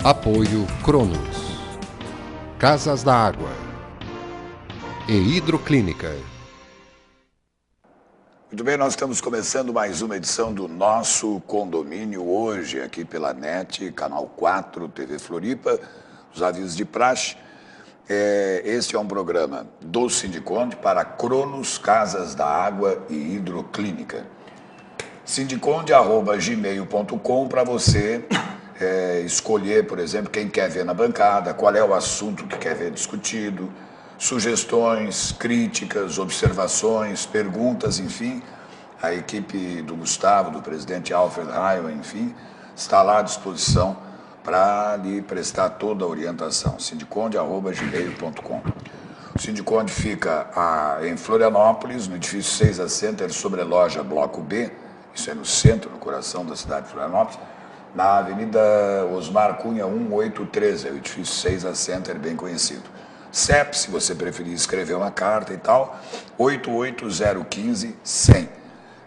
Apoio Cronos, Casas da Água e Hidroclínica. Muito bem, nós estamos começando mais uma edição do nosso condomínio hoje, aqui pela NET, Canal 4, TV Floripa, os avisos de praxe. Este é um programa do Sindiconde para Cronos, Casas da Água e Hidroclínica. Sindiconde@gmail.com para você escolher, por exemplo, quem quer ver na bancada, qual é o assunto que quer ver discutido, sugestões, críticas, observações, perguntas, enfim. A equipe do Gustavo, do presidente Alfred Raio, enfim, está lá à disposição para lhe prestar toda a orientação. Sindiconde@gmail.com. O Sindiconde fica em Florianópolis, no edifício 6A Center, sobre a loja Bloco B, isso é no centro, no coração da cidade de Florianópolis, na Avenida Osmar Cunha 1813, é o edifício 6A Center, bem conhecido. CEP, se você preferir escrever uma carta e tal, 88015-100.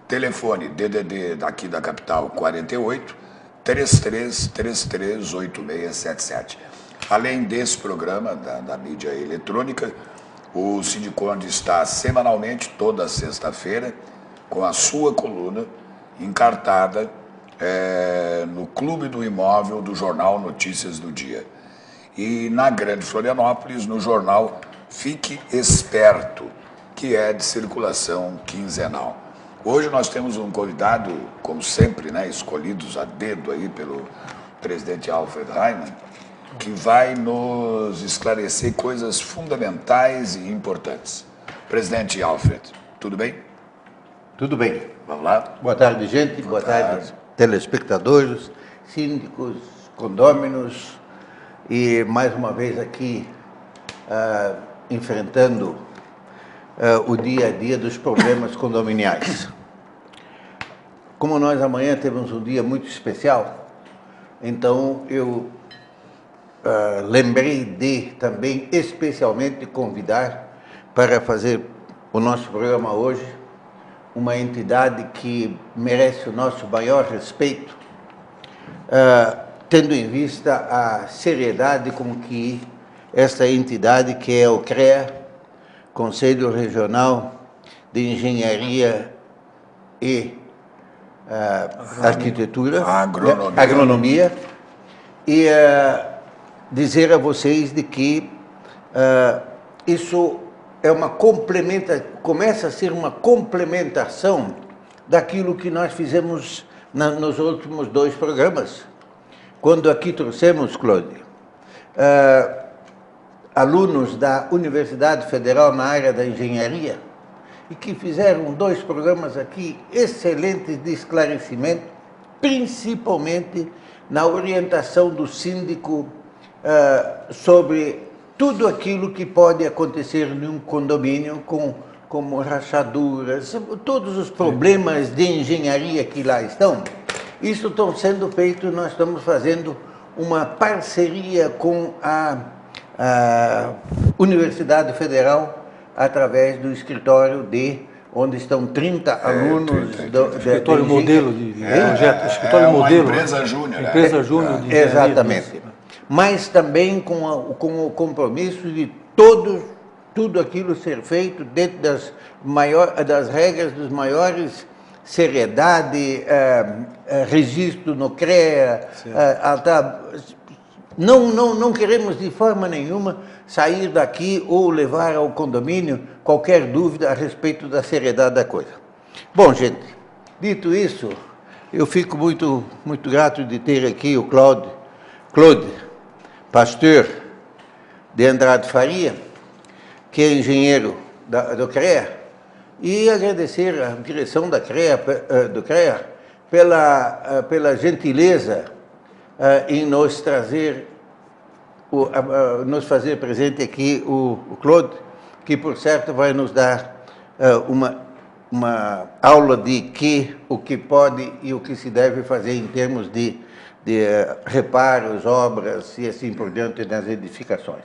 Telefone DDD daqui da capital 48 3333 8677. Além desse programa da mídia eletrônica, o Sindiconde está semanalmente, toda sexta-feira, com a sua coluna encartada no Clube do Imóvel do jornal Notícias do Dia. E na Grande Florianópolis, no jornal Fique Esperto, que é de circulação quinzenal. Hoje nós temos um convidado, como sempre, escolhidos a dedo aí pelo presidente Alfred Reimann, que vai nos esclarecer coisas fundamentais e importantes. Presidente Alfred, tudo bem? Tudo bem. Vamos lá? Boa tarde, gente. Boa tarde, telespectadores, síndicos, condôminos. E mais uma vez aqui, enfrentando o dia a dia dos problemas condominiais. Como nós amanhã temos um dia muito especial, então eu lembrei de também especialmente convidar para fazer o nosso programa hoje uma entidade que merece o nosso maior respeito, tendo em vista a seriedade com que esta entidade, que é o CREA, Conselho Regional de Engenharia e Arquitetura, Agronomia, e dizer a vocês de que isso é começa a ser uma complementação daquilo que nós fizemos nos últimos dois programas, quando aqui trouxemos, Claude, alunos da Universidade Federal na área da engenharia, e que fizeram dois programas aqui excelentes de esclarecimento, principalmente na orientação do síndico sobre tudo aquilo que pode acontecer num condomínio, como rachaduras, todos os problemas de engenharia que lá estão. Isso está sendo feito, nós estamos fazendo uma parceria com a Universidade Federal, através do escritório onde estão 30 alunos. Escritório modelo de projeto, escritório modelo. Empresa júnior. Empresa júnior de exatamente. Mas também com o compromisso de tudo aquilo ser feito dentro das regras dos maiores seriedade, registro no CREA, não queremos de forma nenhuma sair daqui ou levar ao condomínio qualquer dúvida a respeito da seriedade da coisa. Bom, gente, dito isso, eu fico muito, muito grato de ter aqui o Claude Pasteur de Andrade Faria, que é engenheiro do CREA, e agradecer a direção do CREA pela gentileza em nos trazer, nos fazer presente aqui o Claude, que, por certo, vai nos dar uma aula de o que pode e o que se deve fazer em termos de reparos, obras e assim por diante nas edificações.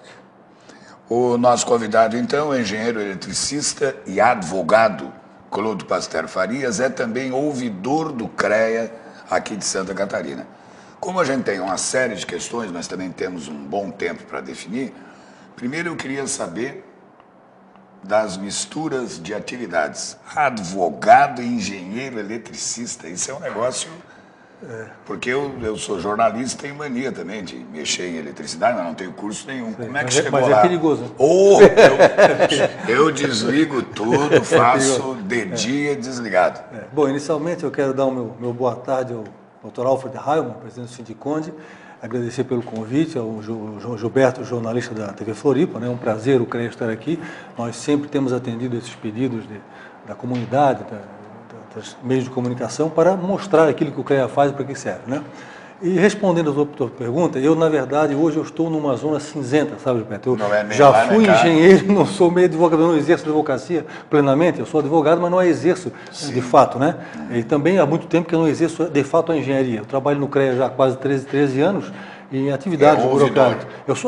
O nosso convidado, então, é engenheiro eletricista e advogado Claude Pasteur Farias, é também ouvidor do CREA aqui de Santa Catarina. Como a gente tem uma série de questões, nós também temos um bom tempo para definir. Primeiro eu queria saber das misturas de atividades. Advogado, engenheiro, eletricista, isso é um negócio... Porque eu sou jornalista e tenho mania também de mexer em eletricidade, mas não tenho curso nenhum. Como é que chegou lá? Mas é perigoso. Oh, eu desligo tudo, faço de dia desligado. Bom, inicialmente eu quero dar o meu boa tarde ao Dr. Alfred Heilmann, presidente do Sindiconde, agradecer pelo convite, ao Gilberto, jornalista da TV Floripa, né? É um prazer o CREA estar aqui. Nós sempre temos atendido esses pedidos da comunidade, dos meios de comunicação, para mostrar aquilo que o CREA faz e para que serve, né? E respondendo a tua pergunta, eu, na verdade, hoje eu estou numa zona cinzenta, sabe, Gilberto? Eu já fui engenheiro, não sou meio advogado, não exerço advocacia plenamente, eu sou advogado, mas não exerço de fato, né? E também há muito tempo que eu não exerço de fato a engenharia. Eu trabalho no CREA já há quase 13 anos em atividades burocráticas.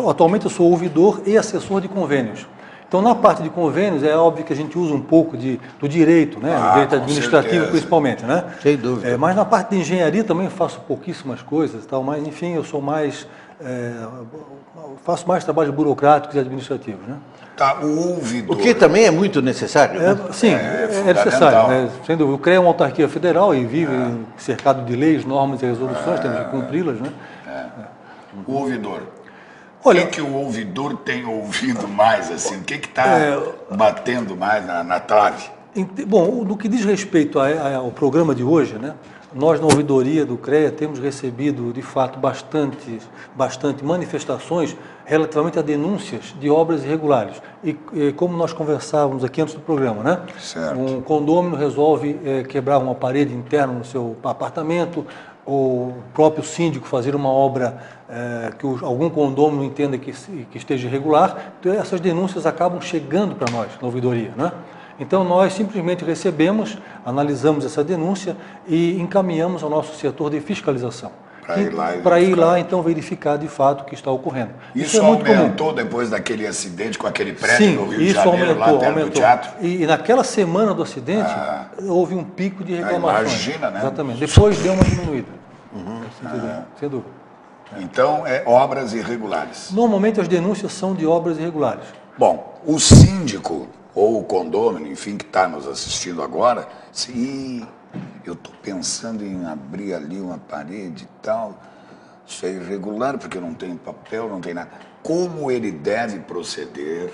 Atualmente eu sou ouvidor e assessor de convênios. Então, na parte de convênios, é óbvio que a gente usa um pouco do direito, né? O direito administrativo, principalmente, né? Sem dúvida. Mas na parte de engenharia também faço pouquíssimas coisas, tal, mas, enfim, eu sou mais... faço mais trabalhos burocráticos e administrativos, né? Tá, o ouvidor... O que também é muito necessário. Né? Sim, é necessário. Né? Sem dúvida. O CREA é uma autarquia federal e vive cercado de leis, normas e resoluções, temos que cumpri-las, né? O ouvidor... Olha, o que o ouvidor tem ouvido mais, assim? O que está batendo mais na trave? Bom, no que diz respeito ao programa de hoje, né, nós na ouvidoria do CREA temos recebido, de fato, bastante manifestações relativamente a denúncias de obras irregulares. E como nós conversávamos aqui antes do programa, né? Certo. Um condômino resolve quebrar uma parede interna no seu apartamento, o próprio síndico fazer uma obra que algum condômino entenda que esteja irregular, então essas denúncias acabam chegando para nós, na ouvidoria, né? Então nós simplesmente recebemos, analisamos essa denúncia e encaminhamos ao nosso setor de fiscalização. Para ir lá, então, verificar de fato o que está ocorrendo. Isso é muito aumentou comum. Depois daquele acidente com aquele prédio no Rio de Janeiro, lá perto do teatro? E naquela semana do acidente, houve um pico de reclamações. Imagina, né? Exatamente. Depois deu uma diminuída. Sem dúvida. Então, obras irregulares. Normalmente as denúncias são de obras irregulares. Bom, o síndico ou o condômino, enfim, que está nos assistindo agora, se eu estou pensando em abrir ali uma parede e tal, isso é irregular porque eu não tenho papel, não tenho nada. Como ele deve proceder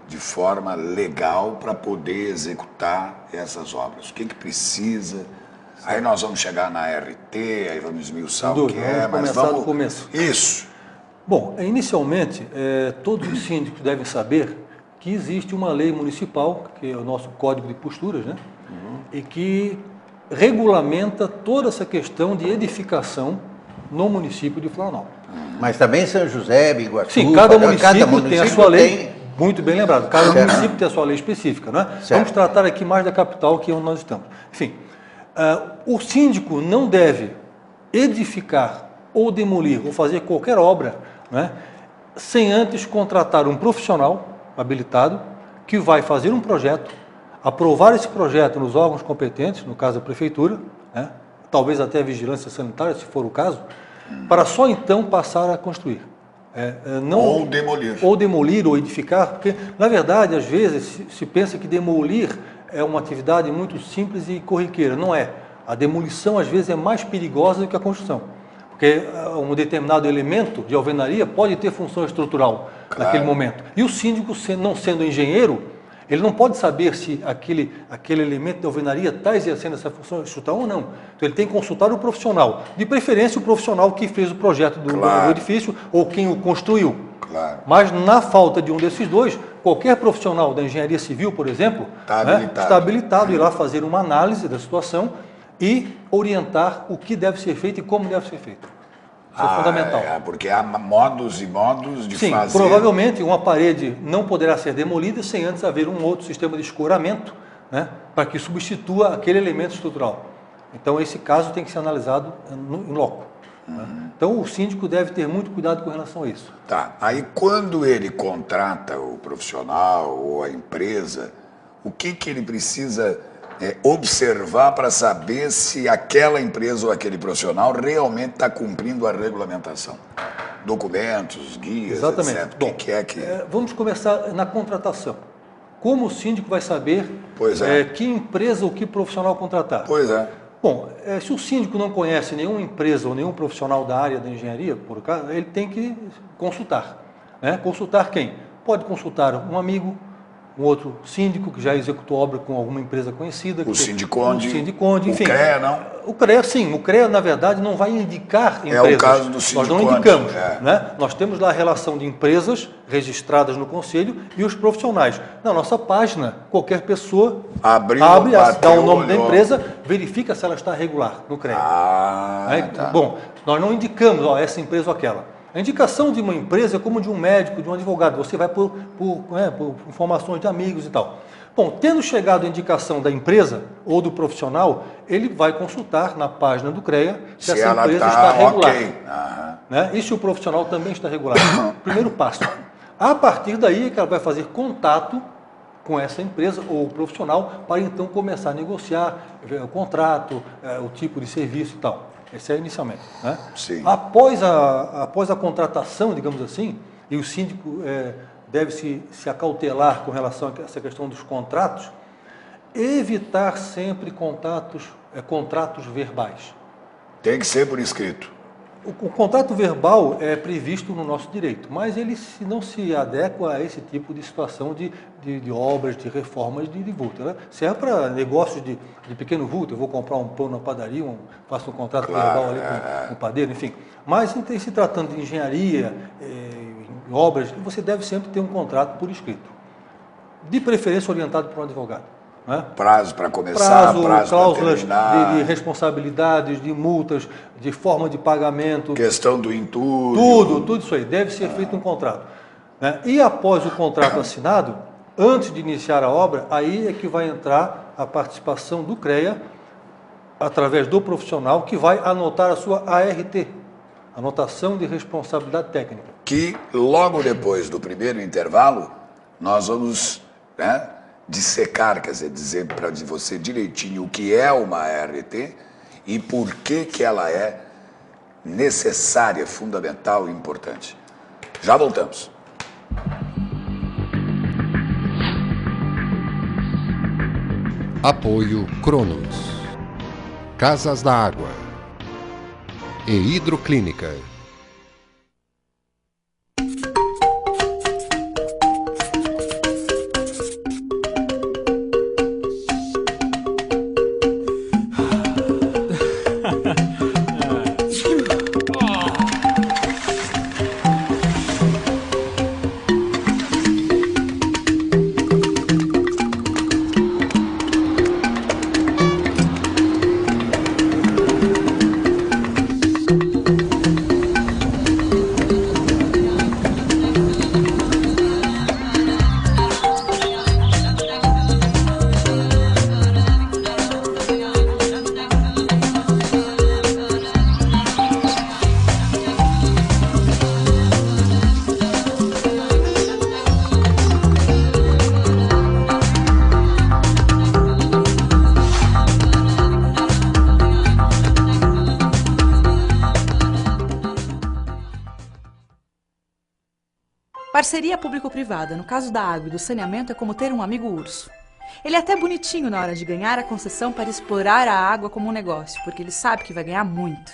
de forma legal para poder executar essas obras? O que precisa? Aí nós vamos chegar na RT, aí vamos esmiuçar o que é, mas vamos... do começo. Isso. Bom, inicialmente, todos os síndicos devem saber que existe uma lei municipal, que é o nosso Código de Posturas, né? E que regulamenta toda essa questão de edificação no município de Florianópolis. Mas também São José, Biguaçu... Sim, cada município tem a sua lei, muito bem lembrado, cada município tem a sua lei específica, né? Vamos tratar aqui mais da capital, que é onde nós estamos. Enfim, o síndico não deve edificar ou demolir ou fazer qualquer obra, né, sem antes contratar um profissional habilitado que vai fazer um projeto, aprovar esse projeto nos órgãos competentes, no caso a prefeitura, né, talvez até a vigilância sanitária, se for o caso, para só então passar a construir. Ou demolir. Ou demolir, ou edificar, porque, na verdade, às vezes se pensa que demolir é uma atividade muito simples e corriqueira. Não é. A demolição, às vezes, é mais perigosa do que a construção. Porque um determinado elemento de alvenaria pode ter função estrutural naquele momento. E o síndico, não sendo engenheiro, ele não pode saber se aquele elemento de alvenaria está exercendo essa função estrutural ou não. Então ele tem que consultar o profissional. De preferência o profissional que fez o projeto do edifício ou quem o construiu. Claro. Mas na falta de um desses dois, qualquer profissional da engenharia civil, por exemplo, está habilitado a ir lá fazer uma análise da situação e orientar o que deve ser feito e como deve ser feito. Isso é fundamental. Porque há modos e modos de fazer... Sim, provavelmente uma parede não poderá ser demolida sem antes haver um outro sistema de escoramento, né, para que substitua aquele elemento estrutural. Então, esse caso tem que ser analisado em loco. Então, o síndico deve ter muito cuidado com relação a isso. Tá. Aí, quando ele contrata o profissional ou a empresa, o que ele precisa observar para saber se aquela empresa ou aquele profissional realmente está cumprindo a regulamentação. Documentos, guias, exatamente. etc. Bom, vamos começar na contratação. Como o síndico vai saber que empresa ou que profissional contratar? Pois é. Bom, se o síndico não conhece nenhuma empresa ou nenhum profissional da área da engenharia, por acaso, ele tem que consultar. Né? Consultar quem? Pode consultar um amigo, um outro síndico que já executou obra com alguma empresa conhecida. O Sindiconde, enfim. O CREA, não? O CREA, sim. O CREA, na verdade, não vai indicar empresas. É o caso do Sindiconde. Nós não indicamos. Né? Nós temos lá a relação de empresas registradas no Conselho e os profissionais. Na nossa página, qualquer pessoa abre, dá o nome da empresa, verifica se ela está regular no CREA. Tá. Bom, nós não indicamos essa empresa ou aquela. A indicação de uma empresa é como de um médico, de um advogado. Você vai por informações de amigos e tal. Bom, tendo chegado a indicação da empresa ou do profissional, ele vai consultar na página do CREA se essa empresa está regular. Né? E se o profissional também está regular. Primeiro passo. A partir daí é que ela vai fazer contato com essa empresa ou profissional para então começar a negociar o contrato, o tipo de serviço e tal. Esse é inicialmente. Né? Sim. Após a contratação, digamos assim, e o síndico deve se acautelar com relação a essa questão dos contratos, evitar sempre contratos verbais. Tem que ser por escrito. O contrato verbal é previsto no nosso direito, mas ele não se adequa a esse tipo de situação de obras, de reformas de vulto. Né? Serve para negócios de pequeno vulto, eu vou comprar um pão na padaria, faço um contrato verbal ali com o padeiro, enfim. Mas em se tratando de engenharia, obras, você deve sempre ter um contrato por escrito, de preferência orientado por um advogado. Né? Prazo para começar, prazo cláusulas para de responsabilidades, de multas, de forma de pagamento. Questão do entulho. Tudo isso aí. Deve ser feito um contrato. Né? E após o contrato assinado, antes de iniciar a obra, aí é que vai entrar a participação do CREA, através do profissional, que vai anotar a sua ART, anotação de responsabilidade técnica. Que logo depois do primeiro intervalo, nós vamos dissecar, quer dizer para você direitinho o que é uma ART e por que ela é necessária, fundamental e importante. Já voltamos. Apoio Cronos, Casas da Água e Hidroclínica. Parceria público-privada, no caso da água e do saneamento, é como ter um amigo urso. Ele é até bonitinho na hora de ganhar a concessão para explorar a água como um negócio, porque ele sabe que vai ganhar muito.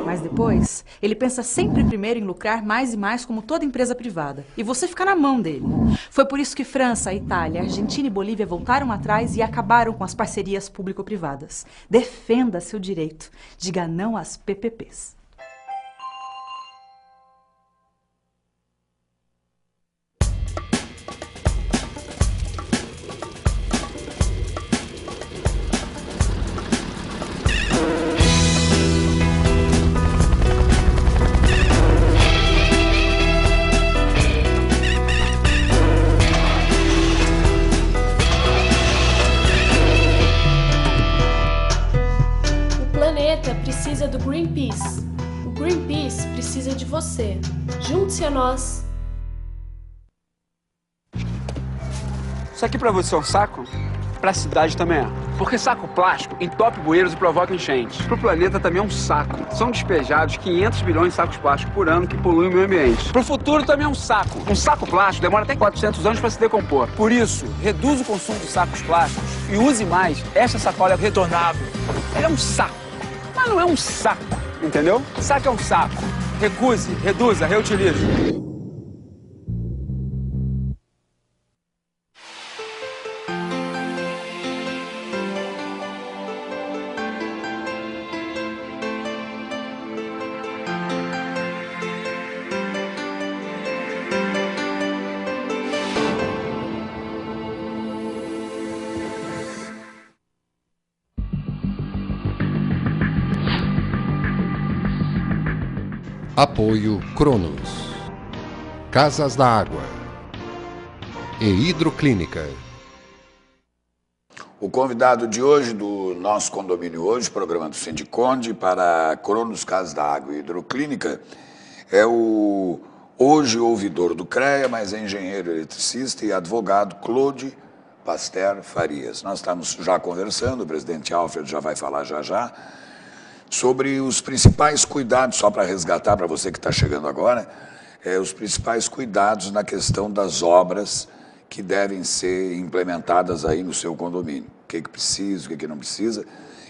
Mas depois, ele pensa sempre primeiro em lucrar mais e mais como toda empresa privada. E você fica na mão dele. Foi por isso que França, Itália, Argentina e Bolívia voltaram atrás e acabaram com as parcerias público-privadas. Defenda seu direito. Diga não às PPPs. Precisa do Greenpeace. O Greenpeace precisa de você. Junte-se a nós. Isso aqui pra você é um saco? Pra cidade também é. Porque saco plástico entope bueiros e provoca enchentes. Pro planeta também é um saco. São despejados 500 bilhões de sacos plásticos por ano que poluem o meio ambiente. Pro futuro também é um saco. Um saco plástico demora até 400 anos para se decompor. Por isso, reduza o consumo de sacos plásticos e use mais esta sacola retornável. Ela é um saco, mas não é um saco, entendeu? Saco é um saco. Recuse, reduza, reutilize. Apoio Cronos, Casas da Água e Hidroclínica. O convidado de hoje, do nosso condomínio hoje, programa do Sindiconde, para Cronos, Casas da Água e Hidroclínica, é o hoje ouvidor do CREA, mas é engenheiro eletricista e advogado Claude Pasteur Farias. Nós estamos já conversando, o presidente Alfred já vai falar já, sobre os principais cuidados, só para resgatar para você que está chegando agora, os principais cuidados na questão das obras que devem ser implementadas aí no seu condomínio. O que precisa, o que não precisa.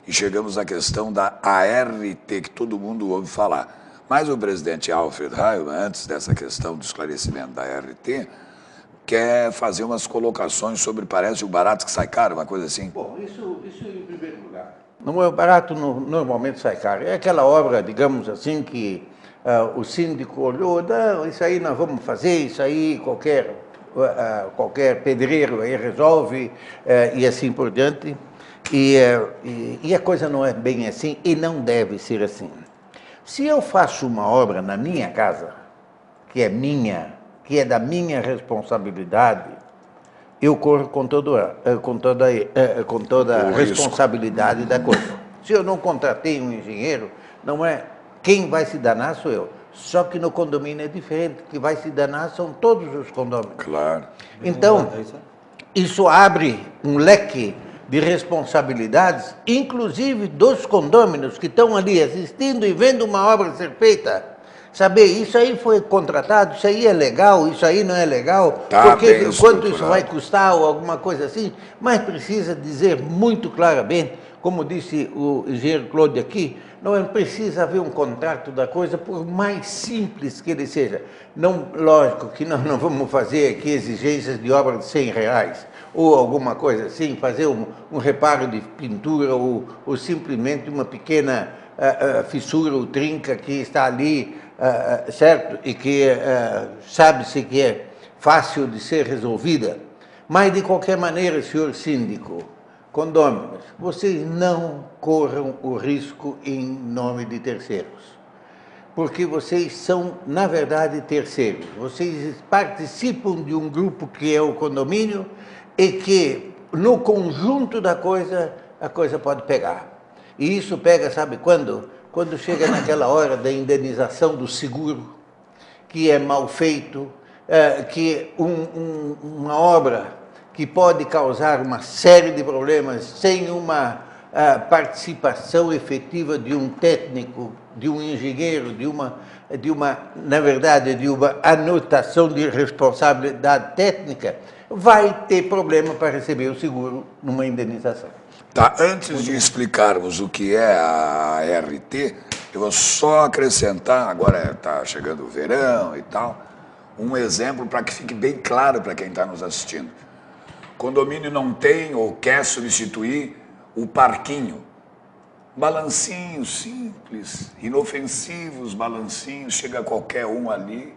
E chegamos à questão da ART, que todo mundo ouve falar. Mas o presidente Alfred Heilmann, antes dessa questão do esclarecimento da ART, quer fazer umas colocações sobre, parece, o barato que sai caro, uma coisa assim. Bom, isso em primeiro lugar. Não é barato, normalmente sai caro. É aquela obra, digamos assim, que o síndico olhou, não, isso aí nós vamos fazer, isso aí qualquer pedreiro aí resolve, e assim por diante. E a coisa não é bem assim, e não deve ser assim. Se eu faço uma obra na minha casa, que é minha, que é da minha responsabilidade, eu corro com toda a responsabilidade da coisa. Se eu não contratei um engenheiro, não é quem vai se danar sou eu. Só que no condomínio é diferente, que vai se danar são todos os condôminos. Claro. Então, isso abre um leque de responsabilidades, inclusive dos condôminos que estão ali assistindo e vendo uma obra ser feita. Saber, isso aí foi contratado, isso aí é legal, isso aí não é legal, porque quanto isso vai custar ou alguma coisa assim, mas precisa dizer muito claramente, como disse o engenheiro Claude aqui, não precisa haver um contrato da coisa, por mais simples que ele seja. Não, lógico que nós não vamos fazer aqui exigências de obra de R$100, ou alguma coisa assim, fazer um reparo de pintura, ou simplesmente uma pequena fissura ou trinca que está ali, certo? E que sabe-se que é fácil de ser resolvida. Mas, de qualquer maneira, senhor síndico, condôminos, vocês não corram o risco em nome de terceiros. Porque vocês são, na verdade, terceiros. Vocês participam de um grupo que é o condomínio e que, no conjunto da coisa, a coisa pode pegar. E isso pega, sabe quando? Quando chega naquela hora da indenização do seguro, que é mal feito, que uma obra que pode causar uma série de problemas sem uma participação efetiva de um técnico, de um engenheiro, na verdade, de uma anotação de responsabilidade técnica, vai ter problema para receber o seguro numa indenização. Tá, antes de explicarmos o que é a ART, eu vou só acrescentar, agora está chegando o verão e tal, um exemplo para que fique bem claro para quem está nos assistindo. O condomínio não tem ou quer substituir o parquinho. Balancinhos simples, inofensivos balancinhos, chega qualquer um ali.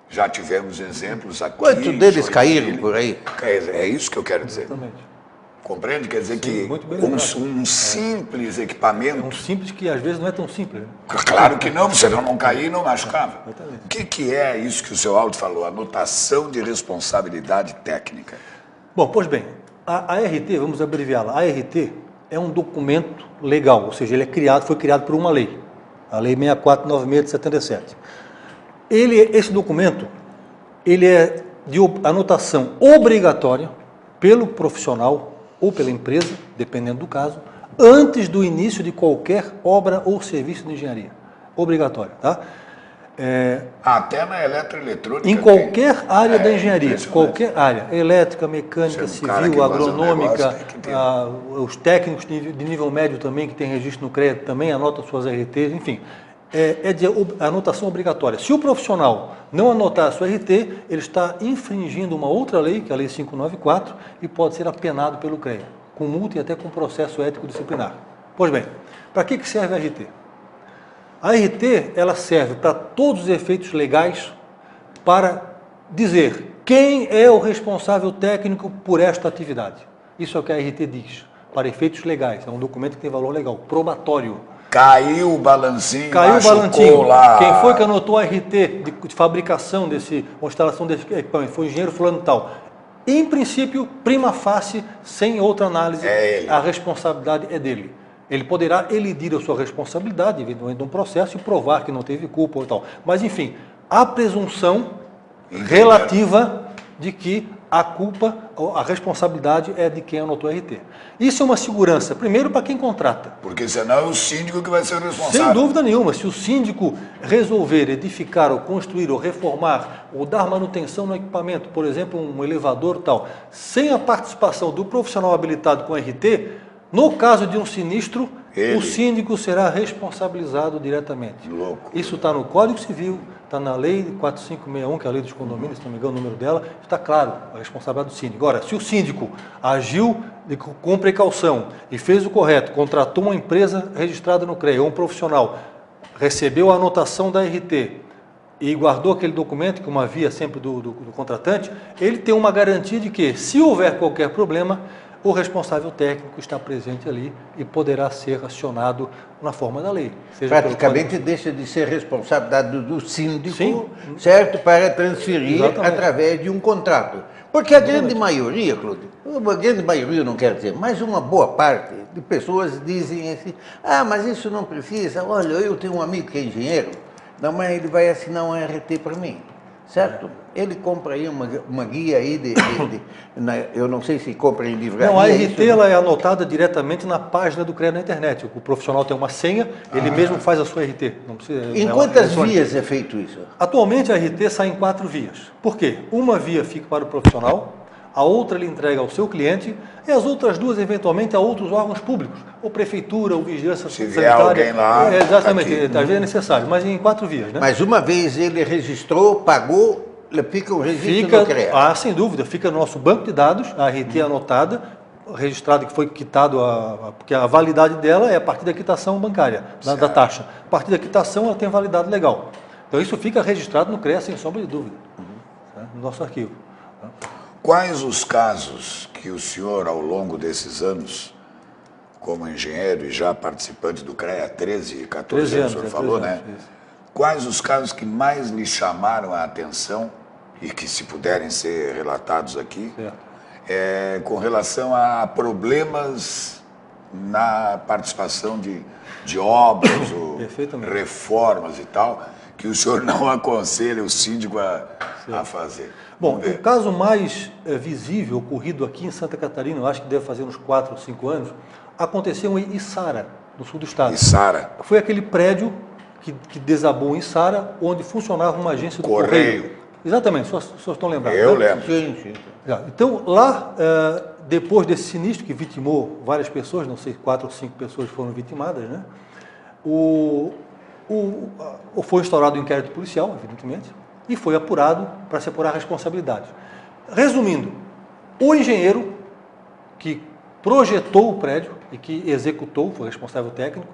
Já tivemos exemplos aqui. Quantos deles caíram por aí? É isso que eu quero dizer. Exatamente. Compreende? Quer dizer, sim, que um simples equipamento... Um simples que às vezes não é tão simples. Né? Claro que não, você não cair e não machucava. O que é isso que o seu Aldo falou? Anotação de responsabilidade técnica. Bom, pois bem, a ART, vamos abreviá-la, a ART é um documento legal, ou seja, ele foi criado por uma lei, a Lei 6496 de 77. Esse documento, ele é de anotação obrigatória pelo profissional ou pela empresa, dependendo do caso, antes do início de qualquer obra ou serviço de engenharia. Obrigatório, tá? Até na eletroeletrônica. Em qualquer área da engenharia, impressionante. qualquer área, elétrica, mecânica, Você é um cara que civil, faz um agronômica, negócio, tem que ter. os técnicos de nível médio também, que tem registro no CREA, também anotam suas RTs, enfim, é de anotação obrigatória. Se o profissional não anotar a sua RT, ele está infringindo uma outra lei, que é a Lei 594, e pode ser apenado pelo CREA, com multa e até com processo ético disciplinar. Pois bem, para que serve a RT? A RT, ela serve para todos os efeitos legais para dizer quem é o responsável técnico por esta atividade. Isso é o que a RT diz, para efeitos legais. É um documento que tem valor legal, probatório. Caiu o balancinho, Caiu o balancinho. lá. Quem foi que anotou a RT de fabricação ou instalação desse equipamento? Foi o engenheiro fulano e tal. Em princípio, prima facie, sem outra análise, a responsabilidade é dele. Ele poderá elidir a sua responsabilidade, eventualmente, de um processo e provar que não teve culpa ou tal. Mas, enfim, a presunção relativa de que a culpa, a responsabilidade é de quem anotou a RT. Isso é uma segurança, primeiro, para quem contrata. Porque senão é o síndico que vai ser o responsável. Sem dúvida nenhuma, se o síndico resolver edificar ou construir ou reformar ou dar manutenção no equipamento, por exemplo, um elevador e tal, sem a participação do profissional habilitado com RT, no caso de um sinistro, o síndico será responsabilizado diretamente. Louco. Isso está no Código Civil, está na Lei 4561, que é a Lei dos Condomínios, se não me engano o número dela, está claro a responsabilidade do síndico. Agora, se o síndico agiu com precaução e fez o correto, contratou uma empresa registrada no CREA, um profissional, recebeu a anotação da RT e guardou aquele documento, como havia sempre do contratante, ele tem uma garantia de que, se houver qualquer problema, o responsável técnico está presente ali e poderá ser acionado na forma da lei. Praticamente deixa de ser responsabilidade do síndico, sim, certo, para transferir através de um contrato. Porque a grande maioria, Cláudio, a grande maioria não quer dizer, mas uma boa parte de pessoas dizem assim, mas isso não precisa, olha, eu tenho um amigo que é engenheiro, não, mas ele vai assinar um RT para mim. Certo? Ele compra aí uma guia aí eu não sei se compra em livraria. Não, a RT ela é anotada diretamente na página do CREA na internet. O profissional tem uma senha, ele mesmo faz a sua RT. Não precisa, em quantas vias é feito isso? Atualmente a RT sai em 4 vias. Por quê? Uma via fica para o profissional, a outra ele entrega ao seu cliente e as outras 2 eventualmente a outros órgãos públicos, ou prefeitura, ou vigilância sanitária. Se vier alguém lá... Exatamente, às vezes é necessário, mas em 4 vias. Né? Mas uma vez ele registrou, pagou, fica o registro no CREA. Sem dúvida, fica no nosso banco de dados, a RT anotada, registrada que foi quitado, porque a validade dela é a partir da quitação bancária, da taxa. A partir da quitação ela tem validade legal. Então isso fica registrado no CREA sem sombra de dúvida, no nosso arquivo. Quais os casos que o senhor, ao longo desses anos, como engenheiro e já participante do CREA, 13, 14 anos, o senhor falou, né? Isso. Quais os casos que mais lhe chamaram a atenção e que, se puderem ser relatados aqui, com relação a problemas na participação de obras ou reformas e tal, que o senhor não aconselha o síndico a fazer? Bom, o caso mais visível ocorrido aqui em Santa Catarina, eu acho que deve fazer uns 4 ou 5 anos, aconteceu em Içara, no sul do estado. Içara. Foi aquele prédio que desabou em Içara, onde funcionava uma agência do Correio. Exatamente, só estão lembrados. Eu lembro. Sim. Então, lá, depois desse sinistro que vitimou várias pessoas, não sei, 4 ou 5 pessoas foram vitimadas, né? Foi instaurado um inquérito policial, evidentemente, e foi apurado para se apurar a responsabilidade. Resumindo, o engenheiro que projetou o prédio e que executou, foi responsável técnico,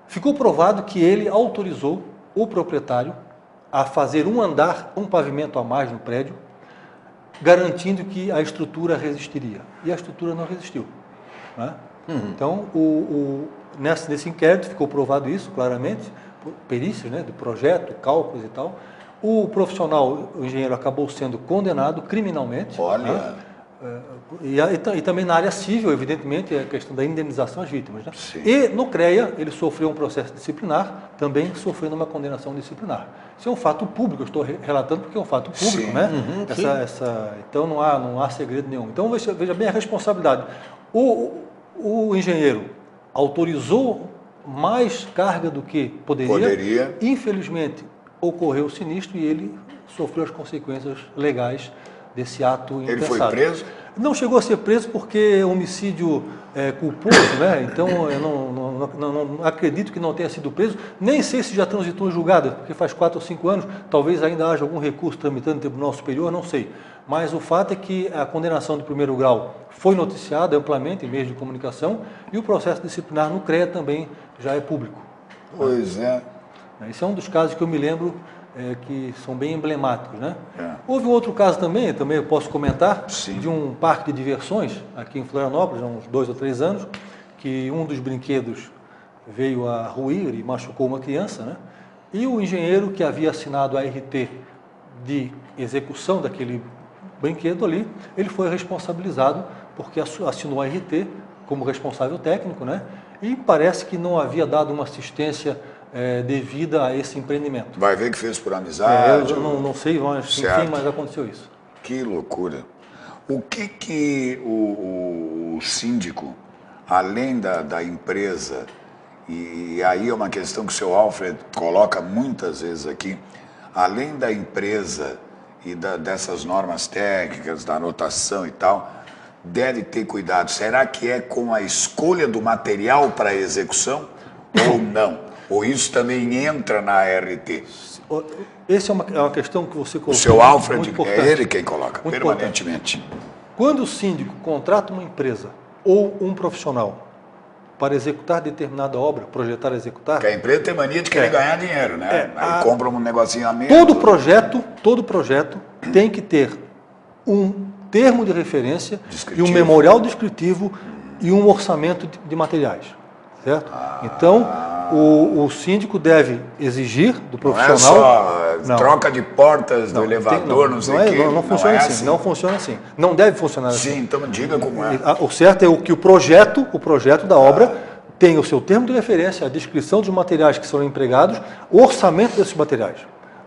ficou provado que ele autorizou o proprietário a fazer um andar, um pavimento a mais no prédio, garantindo que a estrutura resistiria. E a estrutura não resistiu. Né? Então, nesse inquérito ficou provado isso claramente, por perícias, né, do projeto, cálculos e tal. O profissional, o engenheiro, acabou sendo condenado criminalmente. Olha... Né? E também na área civil, evidentemente, a questão da indenização às vítimas. Né? E no CREA, ele sofreu um processo disciplinar, também sofrendo uma condenação disciplinar. Isso é um fato público, eu estou relatando porque é um fato público, né? Então não há segredo nenhum. Então veja bem a responsabilidade. O engenheiro autorizou mais carga do que poderia. Infelizmente, ocorreu o sinistro e ele sofreu as consequências legais desse ato impensado. Ele foi preso? Não chegou a ser preso porque é homicídio culposo, né? Então eu não acredito que não tenha sido preso, nem sei se já transitou em julgado, porque faz 4 ou 5 anos, talvez ainda haja algum recurso tramitando no Tribunal Superior, não sei. Mas o fato é que a condenação do primeiro grau foi noticiada amplamente em meios de comunicação e o processo disciplinar no CREA também já é público. Pois é. Esse é um dos casos que eu me lembro que são bem emblemáticos, né? Houve um outro caso também eu posso comentar, Sim. de um parque de diversões aqui em Florianópolis, há uns 2 ou 3 anos, que um dos brinquedos veio a ruir e machucou uma criança, né? E o engenheiro que havia assinado a RT de execução daquele brinquedo ali, ele foi responsabilizado porque assinou a RT como responsável técnico, né? E parece que não havia dado uma assistência devida a esse empreendimento. Vai ver que fez por amizade. Eu não sei, mas, enfim, mas aconteceu isso. Que loucura. O que o síndico, além da empresa, e aí é uma questão que o seu Alfred coloca muitas vezes aqui, além da empresa e dessas normas técnicas, da anotação e tal, deve ter cuidado. Será que é com a escolha do material para execução ou não? Ou isso também entra na RT? Essa é uma questão que você colocou. O seu Alfred, é ele quem coloca, muito permanentemente. Importante. Quando o síndico contrata uma empresa ou um profissional para executar determinada obra, projetar e executar... Porque a empresa tem mania de querer ganhar dinheiro, né? Aí compra um negocinho a menos. Todo projeto tem que ter um termo de referência descritivo. E um memorial descritivo e um orçamento de materiais, certo? Então, o síndico deve exigir do profissional... Não é só troca de portas do elevador, não sei o quê. Não funciona assim, não funciona assim. Não deve funcionar assim. Sim, então diga como é. O certo é que o projeto da obra tem o seu termo de referência, a descrição dos materiais que serão empregados, o orçamento desses materiais.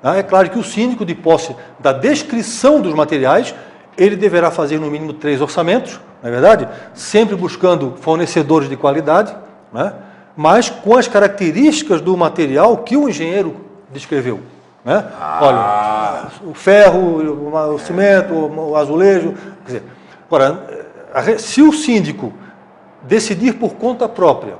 É claro que o síndico, de posse da descrição dos materiais, ele deverá fazer no mínimo 3 orçamentos, não é verdade? Sempre buscando fornecedores de qualidade, né? Mas com as características do material que o engenheiro descreveu. Né? Olha, o ferro, o cimento, o azulejo. Quer dizer, agora, se o síndico decidir por conta própria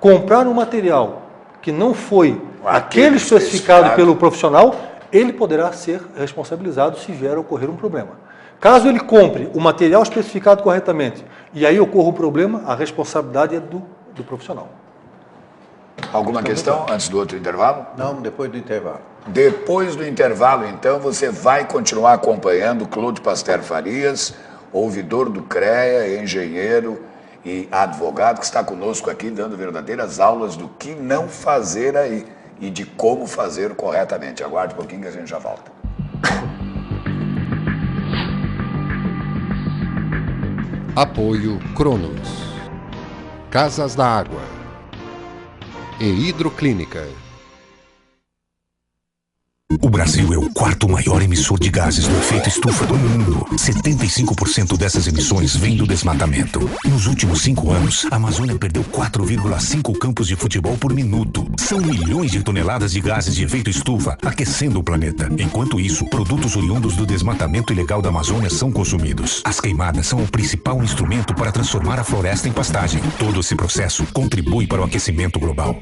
comprar um material que não foi aquele especificado pelo profissional, ele poderá ser responsabilizado se vier a ocorrer um problema. Caso ele compre o material especificado corretamente e aí ocorra um problema, a responsabilidade é do profissional. Alguma questão antes do outro intervalo? Não, depois do intervalo. Depois do intervalo, então, você vai continuar acompanhando Claude Pasteur Farias, ouvidor do CREA, engenheiro e advogado, que está conosco aqui dando verdadeiras aulas do que não fazer aí e de como fazer corretamente. Aguarde um pouquinho que a gente já volta. Apoio Cronos, Casas da Água e Hidroclínica. O Brasil é o 4º maior emissor de gases do efeito estufa do mundo. 75% dessas emissões vêm do desmatamento. Nos últimos 5 anos, a Amazônia perdeu 4,5 campos de futebol por minuto. São milhões de toneladas de gases de efeito estufa aquecendo o planeta. Enquanto isso, produtos oriundos do desmatamento ilegal da Amazônia são consumidos. As queimadas são o principal instrumento para transformar a floresta em pastagem. Todo esse processo contribui para o aquecimento global.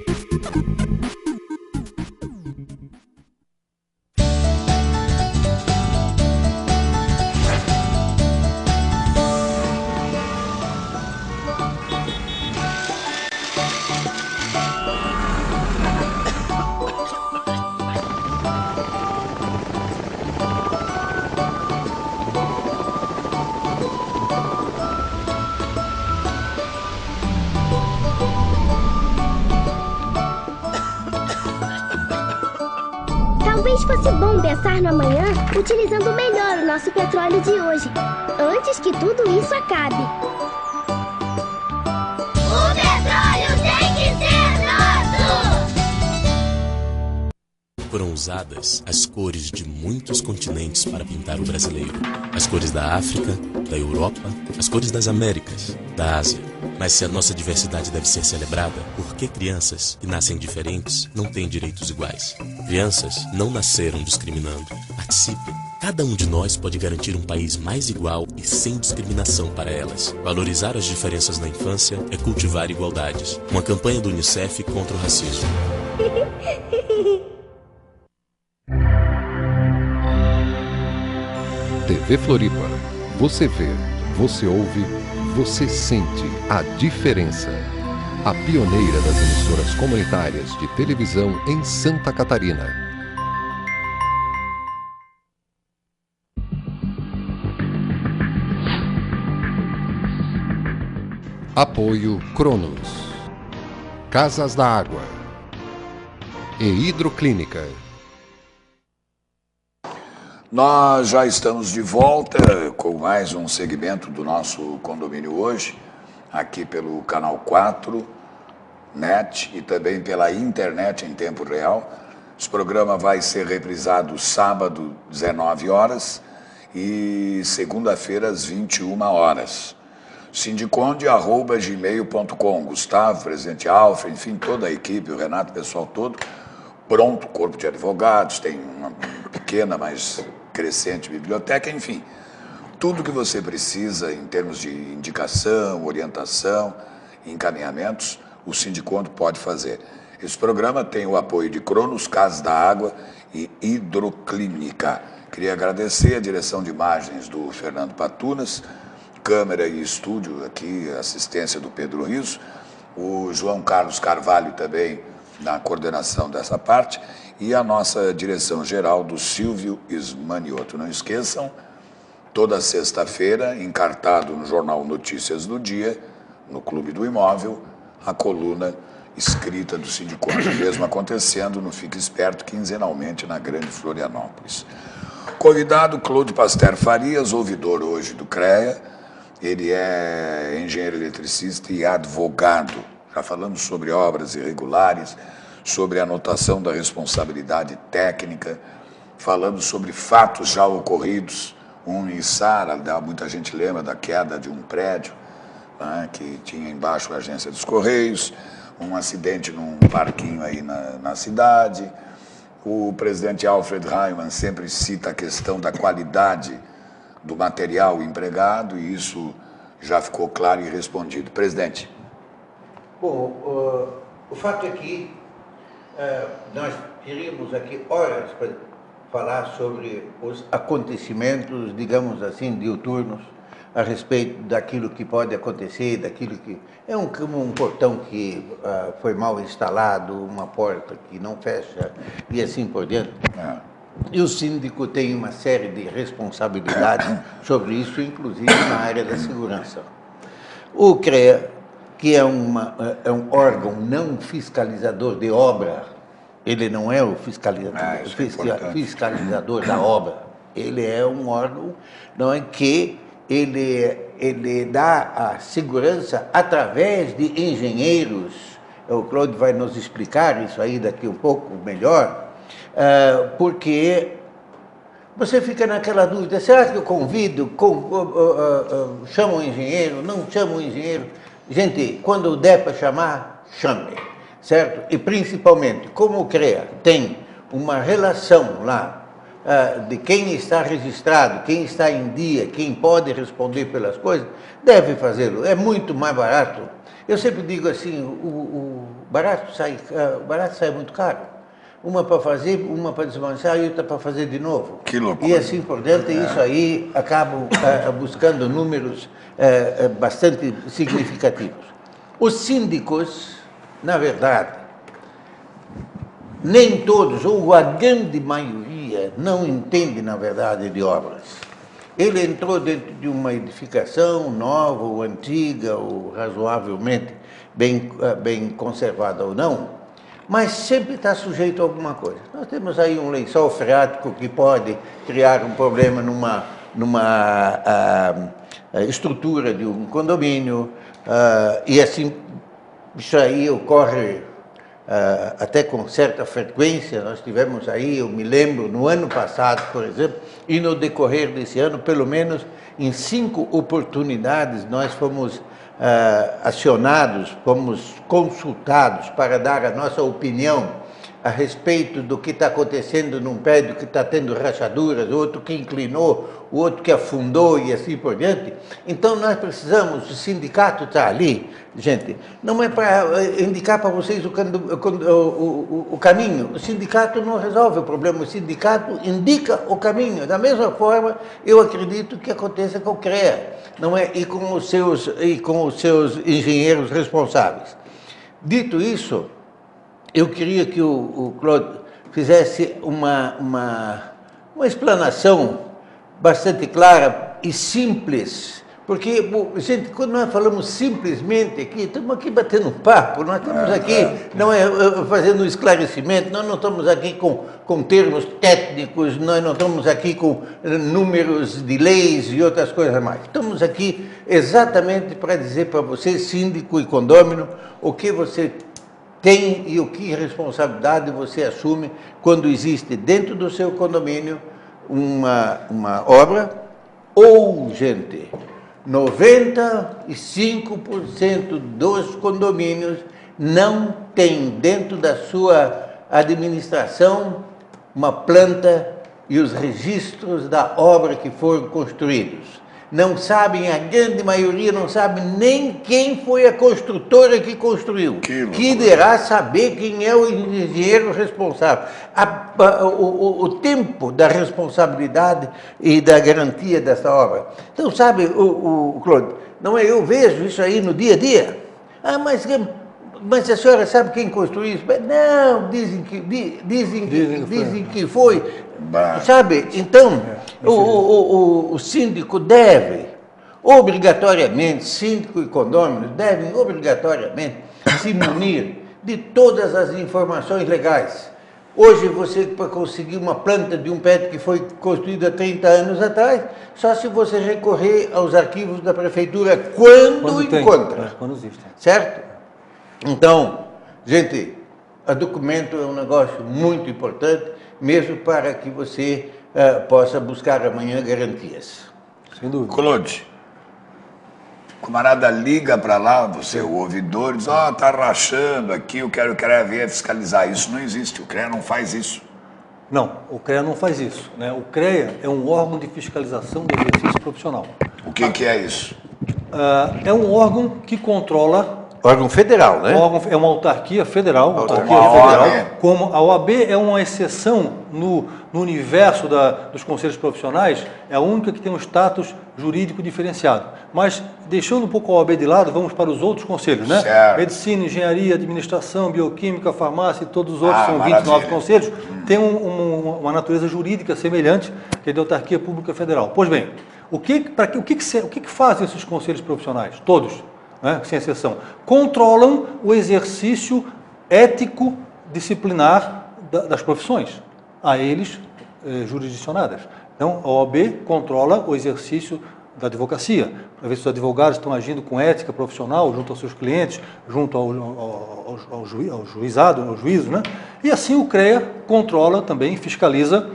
Talvez fosse bom pensar no amanhã utilizando melhor o nosso petróleo de hoje, antes que tudo isso acabe. O petróleo tem que ser nosso! foram usadas as cores de muitos continentes para pintar o brasileiro. As cores da África, da Europa, as cores das Américas, da Ásia. Mas se a nossa diversidade deve ser celebrada, por que crianças que nascem diferentes não têm direitos iguais? Crianças não nasceram discriminando. Participem. Cada um de nós pode garantir um país mais igual e sem discriminação para elas. Valorizar as diferenças na infância é cultivar igualdades. Uma campanha do Unicef contra o racismo. TV Floripa. Você vê, você ouve, você sente a diferença. A pioneira das emissoras comunitárias de televisão em Santa Catarina. Apoio Cronos, Casas da Água e Hidroclínica. Nós já estamos de volta com mais um segmento do nosso condomínio hoje, aqui pelo Canal 4, NET e também pela internet em tempo real. Esse programa vai ser reprisado sábado, 19 horas e segunda-feira, às 21 horas. sindiconde@gmail.com. Gustavo, presidente Alfred, enfim, toda a equipe, o Renato, o pessoal todo, pronto, corpo de advogados, tem uma pequena, mas crescente biblioteca, enfim, tudo que você precisa em termos de indicação, orientação, encaminhamentos, o Sindiconde pode fazer. Esse programa tem o apoio de Cronos, Casas da Água e Hidroclínica. Queria agradecer a direção de imagens do Fernando Patunas, câmera e estúdio aqui, assistência do Pedro Riso, o João Carlos Carvalho também na coordenação dessa parte e a nossa direção geral do Silvio Ismanioto. Não esqueçam, toda sexta-feira, encartado no jornal Notícias do Dia, no Clube do Imóvel, a coluna escrita do Sindiconde, mesmo acontecendo no Fique Esperto, quinzenalmente na Grande Florianópolis. Convidado Claude Pasteur Farias, ouvidor hoje do CREA. Ele é engenheiro eletricista e advogado. Já falamos sobre obras irregulares, sobre a anotação da responsabilidade técnica, falamos sobre fatos já ocorridos. Em Sara, muita gente lembra da queda de um prédio, né, que tinha embaixo a agência dos Correios, um acidente num parquinho aí na cidade. O presidente Alfred Reimann sempre cita a questão da qualidade do material empregado, e isso já ficou claro e respondido. Presidente. Bom, o fato é que nós teríamos aqui horas para falar sobre os acontecimentos, digamos assim, diuturnos, a respeito daquilo que pode acontecer, daquilo que... É como um portão que foi mal instalado, uma porta que não fecha, e assim por diante. E o síndico tem uma série de responsabilidades sobre isso, inclusive na área da segurança. O CREA, que é um órgão não fiscalizador de obra, ele não é o fiscalizador da obra, ele é um órgão não é, que ele dá a segurança através de engenheiros. O Claude vai nos explicar isso aí daqui um pouco melhor, porque você fica naquela dúvida, será que eu convido, chamo um engenheiro, não chamo um engenheiro? Gente, quando der para chamar, chame, certo? E principalmente, como o CREA tem uma relação lá de quem está registrado, quem está em dia, quem pode responder pelas coisas, deve fazê-lo, é muito mais barato. Eu sempre digo assim, o barato sai muito caro. Uma para fazer, uma para desmanchar e outra para fazer de novo. Que loucura. E assim por diante, isso aí acaba buscando números bastante significativos. Os síndicos, na verdade, nem todos, ou a grande maioria, não entende, na verdade, de obras. Ele entrou dentro de uma edificação nova ou antiga, ou razoavelmente bem conservada ou não, mas sempre está sujeito a alguma coisa. Nós temos aí um lençol freático que pode criar um problema numa estrutura de um condomínio, e assim, isso aí ocorre até com certa frequência. Nós tivemos aí, eu me lembro, no ano passado, por exemplo, e no decorrer desse ano, pelo menos em 5 oportunidades, nós fomos acionados, fomos consultados para dar a nossa opinião a respeito do que está acontecendo num prédio que está tendo rachaduras, outro que inclinou, o outro que afundou e assim por diante. Então nós precisamos, o sindicato está ali, gente, não é para indicar para vocês o caminho. O sindicato não resolve o problema, o sindicato indica o caminho. Da mesma forma, eu acredito que aconteça com o CREA, não é? E com os seus engenheiros responsáveis. Dito isso, eu queria que o Claude fizesse uma explanação bastante clara e simples, porque, gente, quando nós falamos simplesmente aqui, estamos aqui batendo um papo, nós estamos aqui não é fazendo um esclarecimento, nós não estamos aqui com termos técnicos, nós não estamos aqui com números de leis e outras coisas mais. Estamos aqui exatamente para dizer para você, síndico e condômino, o que você tem e o que responsabilidade você assume quando existe dentro do seu condomínio uma obra ou, gente, 95% dos condomínios não tem dentro da sua administração uma planta e os registros da obra que foram construídos. Não sabem, a grande maioria não sabe nem quem foi a construtora que construiu. Que dirá saber quem é o engenheiro responsável. O tempo da responsabilidade e da garantia dessa obra. Então, sabe, Claude, não é, eu vejo isso aí no dia a dia. Ah, mas a senhora sabe quem construiu isso? Não, dizem que foi. Sabe, então, o síndico deve, obrigatoriamente, síndico e condôminos devem obrigatoriamente se munir de todas as informações legais. Hoje você, para conseguir uma planta de um prédio que foi construído há 30 anos atrás, só se você recorrer aos arquivos da prefeitura quando encontra. Quando existe. Certo? Então, gente, o documento é um negócio muito importante, mesmo para que você possa buscar amanhã garantias. Sem dúvida. Claude, o camarada liga para lá, você, o ouvidor, diz, tá rachando aqui, eu quero o CREA vir fiscalizar. Isso não existe, o CREA não faz isso. Não, o CREA não faz isso, né? O CREA é um órgão de fiscalização do exercício profissional. O que é isso? É um órgão que controla... Órgão federal, né? É uma autarquia federal. Como a OAB é uma exceção no universo dos conselhos profissionais, é a única que tem um status jurídico diferenciado. Mas, deixando um pouco a OAB de lado, vamos para os outros conselhos, né? Certo. Medicina, engenharia, administração, bioquímica, farmácia e todos os outros, são 29 conselhos, tem uma natureza jurídica semelhante, que é de autarquia pública federal. Pois bem, o que fazem esses conselhos profissionais? Todos. Né, sem exceção, controlam o exercício ético disciplinar das profissões, a eles jurisdicionadas. Então, a OAB controla o exercício da advocacia, para ver se os advogados estão agindo com ética profissional junto aos seus clientes, junto ao juizado, ao juízo, né? E assim o CREA controla também, fiscaliza.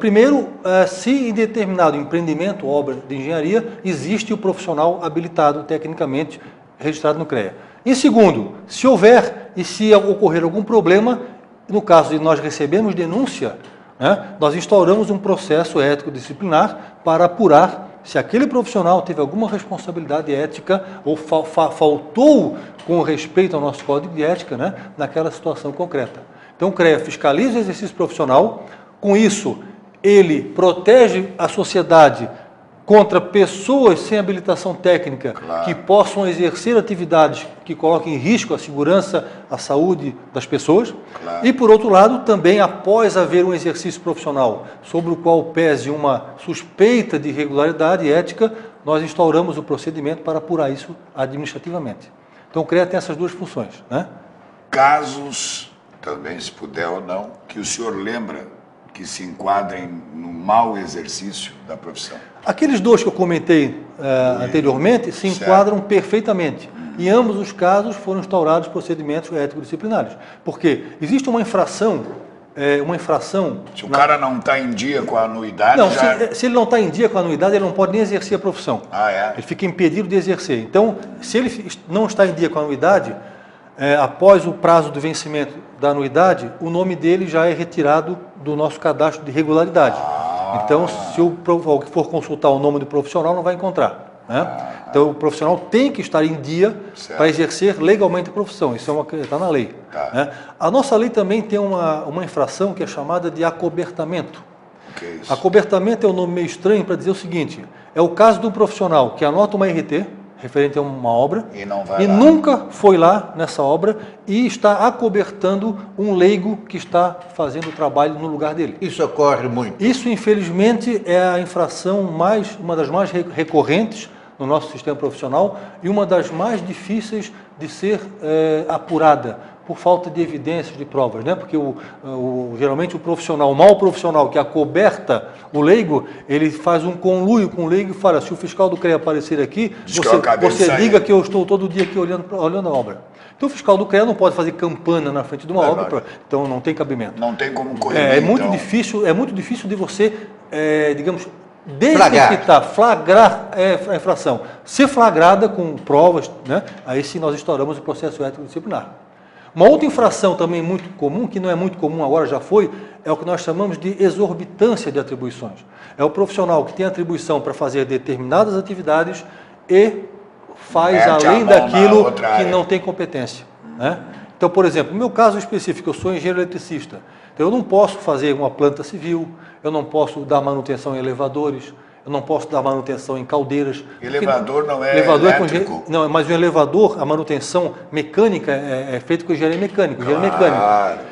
Primeiro, se em determinado empreendimento, obra de engenharia, existe o profissional habilitado tecnicamente registrado no CREA. Em segundo, se houver e se ocorrer algum problema, no caso de nós recebermos denúncia, né, nós instauramos um processo ético-disciplinar para apurar se aquele profissional teve alguma responsabilidade ética ou faltou com respeito ao nosso código de ética, né, naquela situação concreta. Então, o CREA fiscaliza o exercício profissional. Com isso, ele protege a sociedade contra pessoas sem habilitação técnica que possam exercer atividades que coloquem em risco a segurança, a saúde das pessoas. E, por outro lado, também após haver um exercício profissional sobre o qual pese uma suspeita de irregularidade ética, nós instauramos o procedimento para apurar isso administrativamente. Então, o CREA tem essas duas funções, né? Casos, também se puder ou não, que o senhor lembra que se enquadrem no mau exercício da profissão? Aqueles dois que eu comentei anteriormente se enquadram perfeitamente. Em ambos os casos foram instaurados procedimentos ético-disciplinares. Porque existe uma infração... Se o cara não está em dia com a anuidade... Não, se ele não está em dia com a anuidade, ele não pode nem exercer a profissão. Ele fica impedido de exercer. Então, se ele não está em dia com a anuidade, após o prazo do vencimento da anuidade, o nome dele já é retirado do nosso cadastro de regularidade. Então, se alguém for consultar o nome do profissional, não vai encontrar. Né? Então, o profissional tem que estar em dia para exercer legalmente a profissão. Isso está na lei. Né? A nossa lei também tem uma infração que é chamada de acobertamento. Acobertamento é um nome meio estranho para dizer o seguinte: é o caso do profissional que anota uma RT, referente a uma obra, e nunca foi lá nessa obra e está acobertando um leigo que está fazendo o trabalho no lugar dele. Isso ocorre muito. Isso, infelizmente, é a infração uma das mais recorrentes no nosso sistema profissional e uma das mais difíceis de ser apurada, por falta de evidências, de provas, né? Porque geralmente o mau profissional que acoberta o leigo, ele faz um conluio com o leigo e fala: se o fiscal do CREA aparecer aqui, você diga que eu estou todo dia aqui olhando a obra. Então o fiscal do CREA não pode fazer campana na frente de uma obra, então não tem cabimento. Não tem como correr. É muito difícil de você, digamos, detectar, flagrar a infração. Ser flagrada com provas, né? Aí sim nós instauramos o processo ético disciplinar. Uma outra infração também muito comum, que não é muito comum agora, já foi, é o que nós chamamos de exorbitância de atribuições. É o profissional que tem atribuição para fazer determinadas atividades e faz além daquilo que não tem competência. Né? Então, por exemplo, no meu caso específico, eu sou engenheiro eletricista. Então, eu não posso fazer uma planta civil, eu não posso dar manutenção em elevadores, eu não posso dar manutenção em caldeiras. Elevador não é elétrico? Não, mas o elevador, a manutenção mecânica é feita com engenharia mecânica.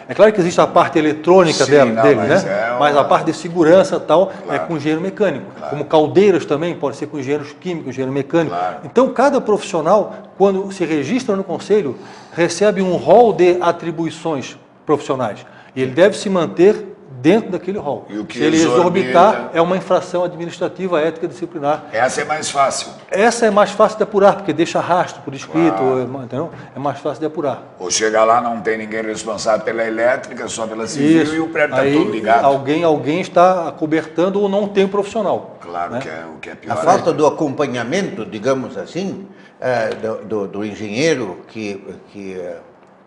É claro que existe a parte eletrônica dele, né? Mas a parte de segurança e tal é com engenheiro mecânico. Como caldeiras também, pode ser com engenheiros químicos, engenheiro mecânico. Então, cada profissional, quando se registra no conselho, recebe um rol de atribuições profissionais. E ele deve se manter dentro daquele rol. Se ele exorbitar, é uma infração administrativa, ética disciplinar. Essa é mais fácil. Essa é mais fácil de apurar, porque deixa rastro por escrito, entendeu? É mais fácil de apurar. Ou chegar lá, não tem ninguém responsável pela elétrica, só pela civil, e o prédio está todo ligado. Alguém está acobertando ou não tem um profissional. Claro, né? O que é pior. A falta do acompanhamento, digamos assim, do engenheiro que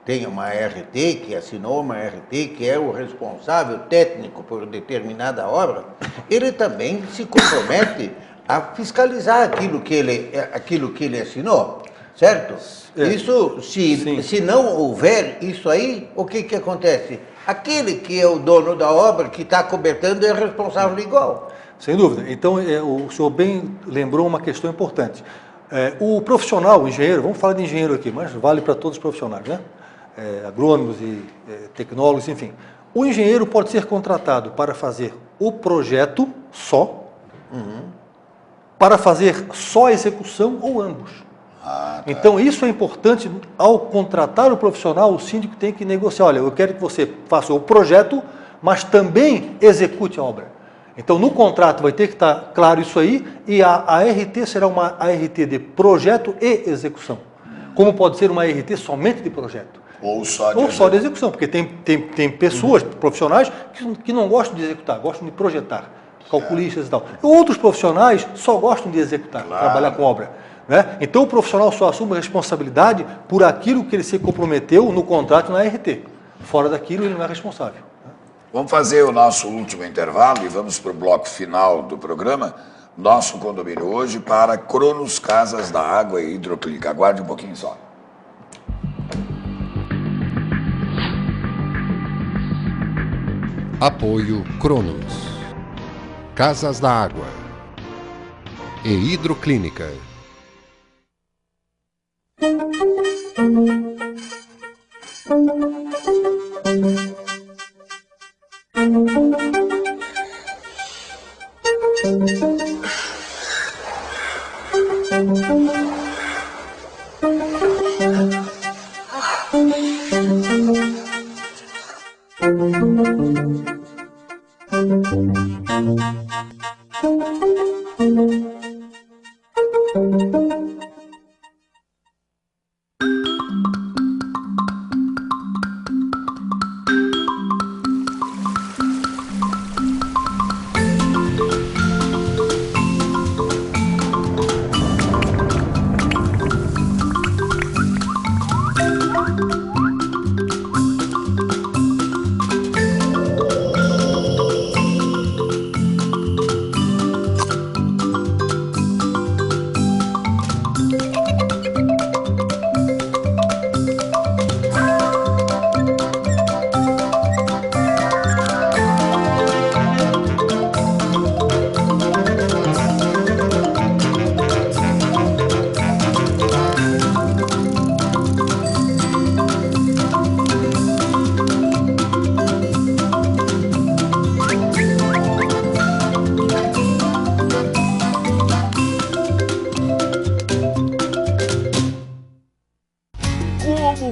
tem uma RT, que assinou uma RT, que é o responsável técnico por determinada obra, ele também se compromete a fiscalizar aquilo que ele assinou, certo? Isso, se não houver isso aí, o que acontece? Aquele que é o dono da obra, que está cobertando, é responsável igual. Sem dúvida. Então, o senhor bem lembrou uma questão importante. O profissional, o engenheiro, vamos falar de engenheiro aqui, mas vale para todos os profissionais, né? Agrônomos e tecnólogos, enfim. O engenheiro pode ser contratado para fazer o projeto só, para fazer só a execução ou ambos. Então, isso é importante. Ao contratar o profissional, o síndico tem que negociar: olha, eu quero que você faça o projeto, mas também execute a obra. Então, no contrato vai ter que estar claro isso aí, e a ART será uma ART de projeto e execução. Como pode ser uma ART somente de projeto. Ou só de execução, porque tem pessoas, profissionais, que não gostam de executar, gostam de projetar, calculistas e tal. E outros profissionais só gostam de executar, trabalhar com obra. Né? Então o profissional só assume a responsabilidade por aquilo que ele se comprometeu no contrato na ART. Fora daquilo, ele não é responsável. Vamos fazer o nosso último intervalo e vamos para o bloco final do programa. Nosso condomínio hoje para Cronos Casas da Água e Hidroclínica. Aguarde um pouquinho só. Apoio Cronos, Casas da Água e Hidroclínica.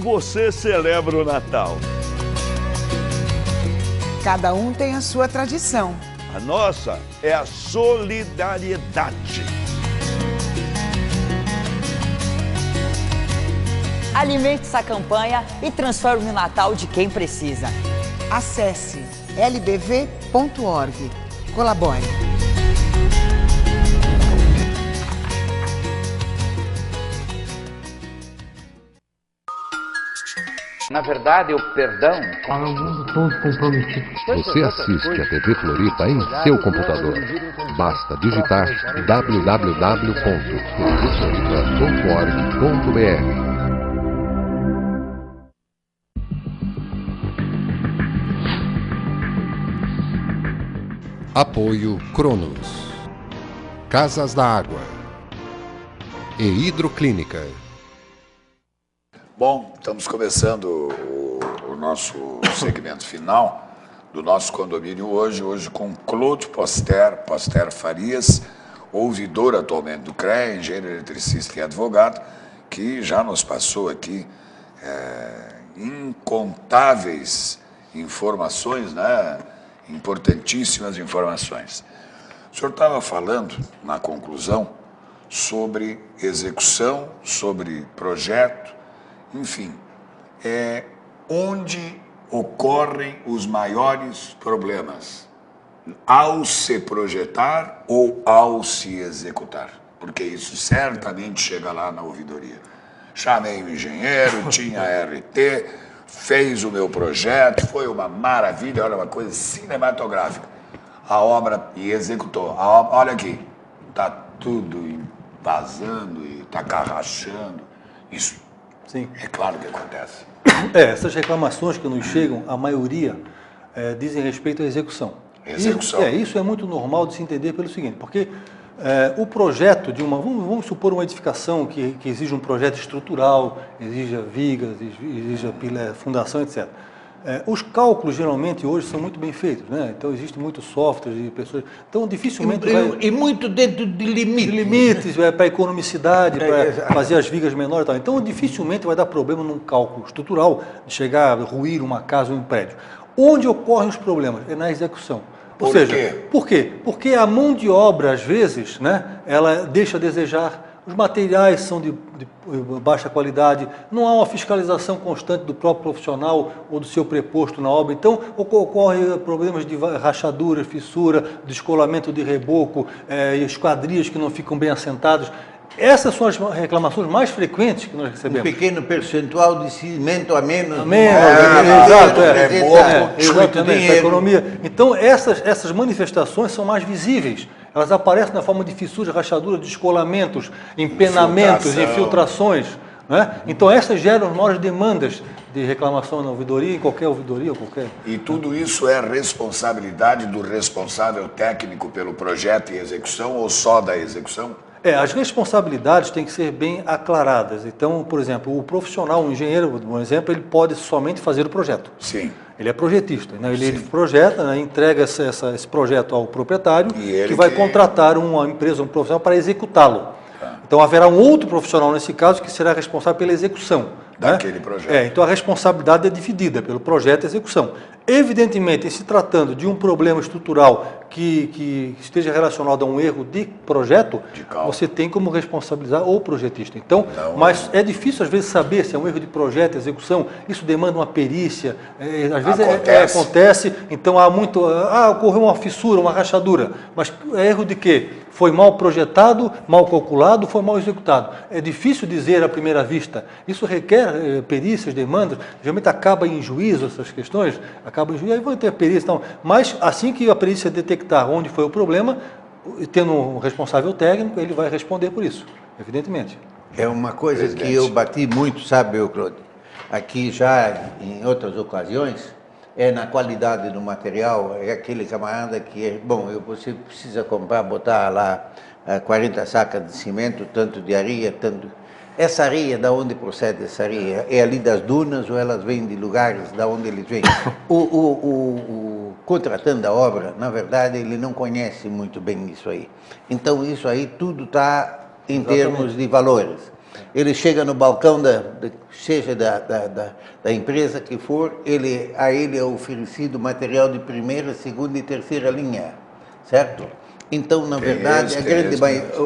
Você celebra o Natal? Cada um tem a sua tradição. A nossa é a solidariedade. Alimente essa campanha e transforme o Natal de quem precisa. Acesse lbv.org. Colabore. Na verdade, o perdão para o mundo todo comprometido. Você assiste a TV Floripa em seu computador. Basta digitar www.tvfloripa.org.br. Apoio Cronos, Casas da Água e Hidroclínica. Bom, estamos começando o nosso segmento final do nosso condomínio hoje com Claude Poster Farias, ouvidor atualmente do CREA, engenheiro eletricista e advogado, que já nos passou aqui incontáveis informações, né? Importantíssimas informações. O senhor estava falando, na conclusão, sobre execução, sobre projeto, enfim, onde ocorrem os maiores problemas ao se projetar ou ao se executar, porque isso certamente chega lá na ouvidoria. Chamei o engenheiro, tinha RT, fez o meu projeto, foi uma maravilha, olha, uma coisa cinematográfica. A obra, e executou. Olha aqui, está tudo vazando e está carrachando. Isso, sim, é claro que acontece. Essas reclamações que nos chegam, a maioria dizem respeito à execução. Execução. Isso é muito normal de se entender pelo seguinte, porque o projeto de vamos supor uma edificação que exige um projeto estrutural, exija vigas, exija fundação, etc. Os cálculos geralmente hoje são muito bem feitos, né? Então existe muito software de pessoas, então dificilmente e muito dentro de limites. Limites para economicidade, para fazer as vigas menores e tal. Então dificilmente vai dar problema num cálculo estrutural de chegar a ruir uma casa ou um prédio. Onde ocorrem os problemas? É na execução. Ou seja, por quê? Porque a mão de obra, às vezes, né, ela deixa a desejar, os materiais são de baixa qualidade, não há uma fiscalização constante do próprio profissional ou do seu preposto na obra, então ocorrem problemas de rachaduras, fissura, descolamento de reboco, esquadrias que não ficam bem assentados. Essas são as reclamações mais frequentes que nós recebemos. Um pequeno percentual de cimento a menos. Exatamente, a economia. Então, essas manifestações são mais visíveis. Elas aparecem na forma de fissuras, rachaduras, descolamentos, empenamentos, infiltrações. Né? Então, essas geram as maiores demandas de reclamação na ouvidoria, em qualquer ouvidoria. E tudo isso é responsabilidade do responsável técnico pelo projeto e execução ou só da execução? As responsabilidades têm que ser bem aclaradas. Então, por exemplo, o profissional, o engenheiro, por exemplo, ele pode somente fazer o projeto. Sim. Ele é projetista, né? Ele projeta, né? Entrega esse projeto ao proprietário, que vai contratar uma empresa, um profissional para executá-lo. Então haverá um outro profissional nesse caso que será responsável pela execução daquele projeto. Então a responsabilidade é dividida pelo projeto e execução. Evidentemente, em se tratando de um problema estrutural que esteja relacionado a um erro de projeto, você tem como responsabilizar o projetista. Então, mas é difícil às vezes saber se é um erro de projeto, execução, isso demanda uma perícia, às vezes acontece, então há muito, ocorreu uma fissura, uma rachadura, mas é erro de quê? Foi mal projetado, mal calculado, foi mal executado. É difícil dizer à primeira vista. Isso requer perícias, demandas, geralmente acaba em juízo essas questões, aí vai ter perícia. Então, mas assim que a perícia detectar onde foi o problema, tendo um responsável técnico, ele vai responder por isso, evidentemente. É uma coisa que eu bati muito, sabe, Claude? Aqui já em outras ocasiões, é na qualidade do material, é aquele camarada que, você precisa comprar, botar lá 40 sacas de cimento, tanto de areia, tanto... Essa areia, da onde procede essa areia? É ali das dunas ou elas vêm de lugares da onde eles vêm? O contratante da obra, na verdade, ele não conhece muito bem isso aí. Então, isso aí tudo está em termos de valores. Ele chega no balcão, seja da empresa que for, a ele é oferecido material de primeira, segunda e terceira linha, certo? Então, na verdade,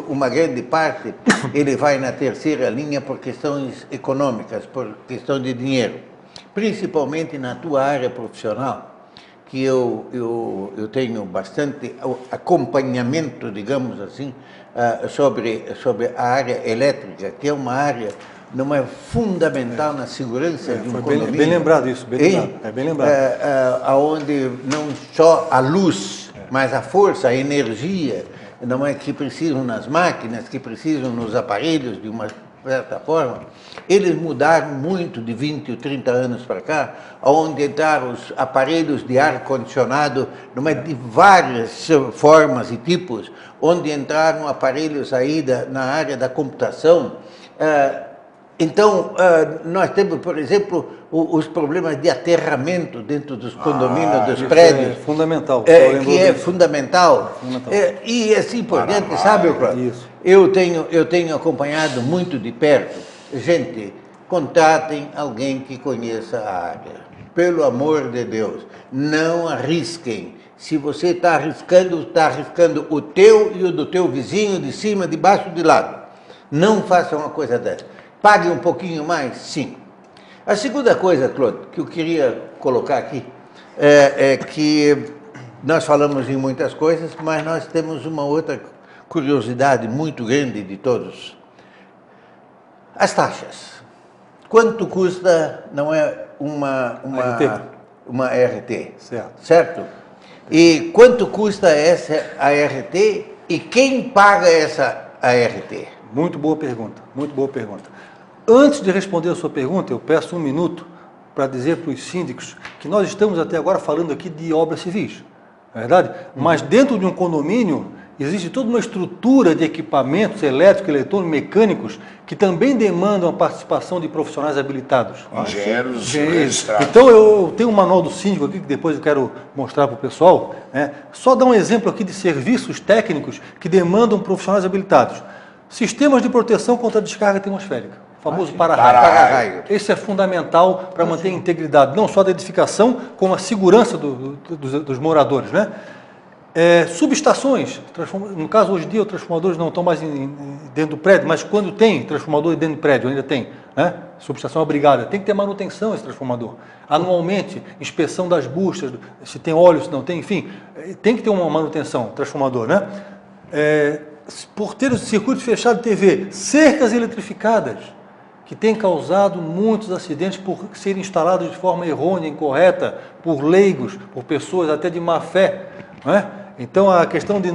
uma grande parte, ele vai na terceira linha por questões econômicas, por questão de dinheiro. Principalmente na tua área profissional, que eu tenho bastante acompanhamento, digamos assim, sobre a área elétrica, que é uma área fundamental na segurança de um condomínio. Bem lembrado isso, bem lembrado. Onde não só a luz, mas a força, a energia, não é que precisam nas máquinas, que precisam nos aparelhos de uma certa forma, eles mudaram muito de 20 ou 30 anos para cá, onde entraram os aparelhos de ar-condicionado, de várias formas e tipos, onde entraram aparelhos aí na área da computação. Então, nós temos, por exemplo, os problemas de aterramento dentro dos condomínios, dos prédios. É fundamental. Que é fundamental. E assim por diante, sabe, Cláudio? Eu tenho acompanhado muito de perto. Gente, contratem alguém que conheça a área. Pelo amor de Deus, não arrisquem. Se você está arriscando o teu e o do teu vizinho, de cima, de baixo, de lado. Não façam uma coisa dessa. Pague um pouquinho mais? Sim. A segunda coisa, Claude, que eu queria colocar aqui, é que nós falamos em muitas coisas, mas nós temos uma outra curiosidade muito grande de todos. As taxas. Quanto custa, não é uma RT, certo? E quanto custa a RT e quem paga essa ART? Muito boa pergunta, muito boa pergunta. Antes de responder a sua pergunta, eu peço um minuto para dizer para os síndicos que nós estamos até agora falando aqui de obras civis, não é verdade? Mas dentro de um condomínio existe toda uma estrutura de equipamentos elétricos, eletrônicos, mecânicos que também demandam a participação de profissionais habilitados. Engenheiros registrados. Então eu tenho um manual do síndico aqui que depois eu quero mostrar para o pessoal. Só dar um exemplo aqui de serviços técnicos que demandam profissionais habilitados. Sistemas de proteção contra a descarga atmosférica. O famoso para-raio. Esse é fundamental para manter a integridade, não só da edificação, como a segurança dos moradores, né? Subestações, no caso hoje em dia os transformadores não estão mais dentro do prédio, mas quando tem transformador dentro do prédio, ainda tem, né? Subestação obrigada, tem que ter manutenção esse transformador. Anualmente, inspeção das buchas, se tem óleo, se não tem, enfim, tem que ter uma manutenção, transformador, né? Por ter os circuitos fechados de TV, cercas eletrificadas, que têm causado muitos acidentes por serem instalados de forma errônea, incorreta, por leigos, por pessoas até de má fé, não é? Então, a questão de,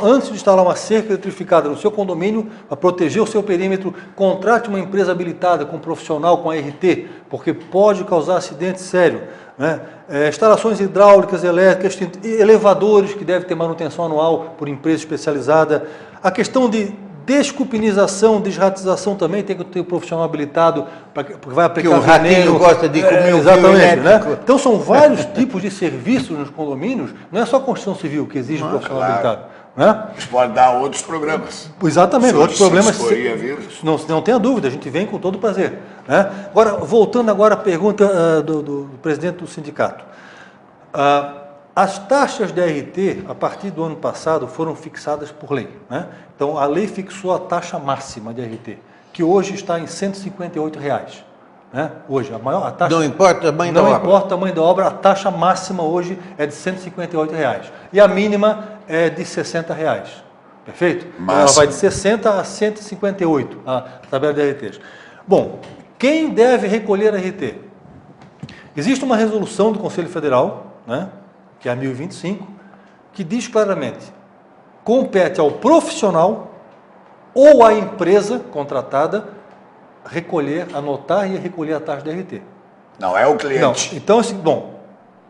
antes de instalar uma cerca eletrificada no seu condomínio, para proteger o seu perímetro, contrate uma empresa habilitada, com um profissional, com ART, porque pode causar acidente sério, né? Instalações hidráulicas, elétricas, elevadores, que devem ter manutenção anual por empresa especializada. A questão de desculpinização, desratização também, tem que ter um profissional habilitado, porque vai aplicar o ratinho gosta de comer o exatamente, né? Então são vários tipos de serviços nos condomínios, não é só a construção civil que exige um profissional habilitado. Né? Isso pode dar outros programas. Exatamente, outros problemas. Vírus. Não tenha dúvida, a gente vem com todo prazer. Né? Agora, voltando agora à pergunta do presidente do sindicato. As taxas de RT, a partir do ano passado, foram fixadas por lei. Né? Então, a lei fixou a taxa máxima de RT, que hoje está em R$ 158. Né? Hoje, a taxa... Não importa o tamanho da obra. Não importa o tamanho da obra, a taxa máxima hoje é de R$ 158. E a mínima é de R$ 60. Perfeito? Ela vai de 60 a 158, a tabela de RTs. Bom, quem deve recolher RT? Existe uma resolução do Conselho Federal, né, que é a 1025, que diz claramente, compete ao profissional ou à empresa contratada anotar e recolher a taxa de RT. Não é o cliente. Não. Então, assim, bom,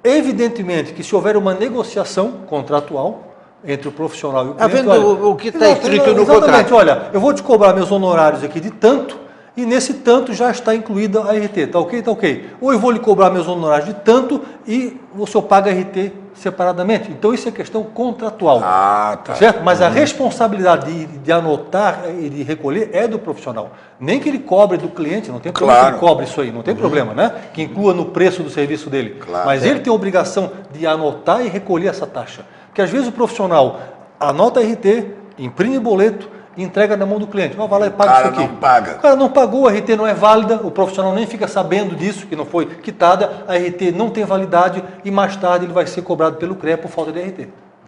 evidentemente que se houver uma negociação contratual entre o profissional e o cliente... Havendo o que está escrito no contrato. Olha, eu vou te cobrar meus honorários aqui de tanto, e nesse tanto já está incluída a RT, tá ok? Tá ok. Ou eu vou lhe cobrar meus honorários de tanto e o senhor paga a RT separadamente. Então isso é questão contratual. Tá. Certo? Mas a responsabilidade de anotar e de recolher é do profissional. Nem que ele cobre do cliente, não tem problema que ele cobre isso aí, não tem problema, né? Que inclua no preço do serviço dele. Claro. Mas ele tem a obrigação de anotar e recolher essa taxa. Porque às vezes o profissional anota a RT, imprime boleto, entrega na mão do cliente. Vai lá e paga isso aqui. Não paga. O cara não pagou, a RT não é válida, o profissional nem fica sabendo disso, que não foi quitada, a RT não tem validade e mais tarde ele vai ser cobrado pelo CREA por falta de RT. O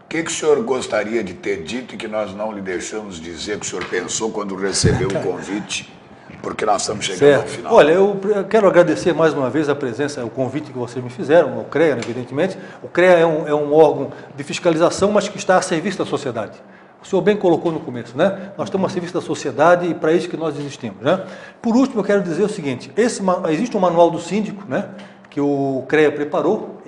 que o senhor gostaria de ter dito e que nós não lhe deixamos dizer que o senhor pensou quando recebeu o convite? Porque nós estamos chegando ao final. Olha, eu quero agradecer mais uma vez a presença, o convite que vocês me fizeram, o CREA, evidentemente. O CREA é um órgão de fiscalização, mas que está a serviço da sociedade. O senhor bem colocou no começo, né? Nós estamos a serviço da sociedade e para isso que nós existimos, né? Por último, eu quero dizer o seguinte, existe um manual do síndico, né? Que o CREA preparou,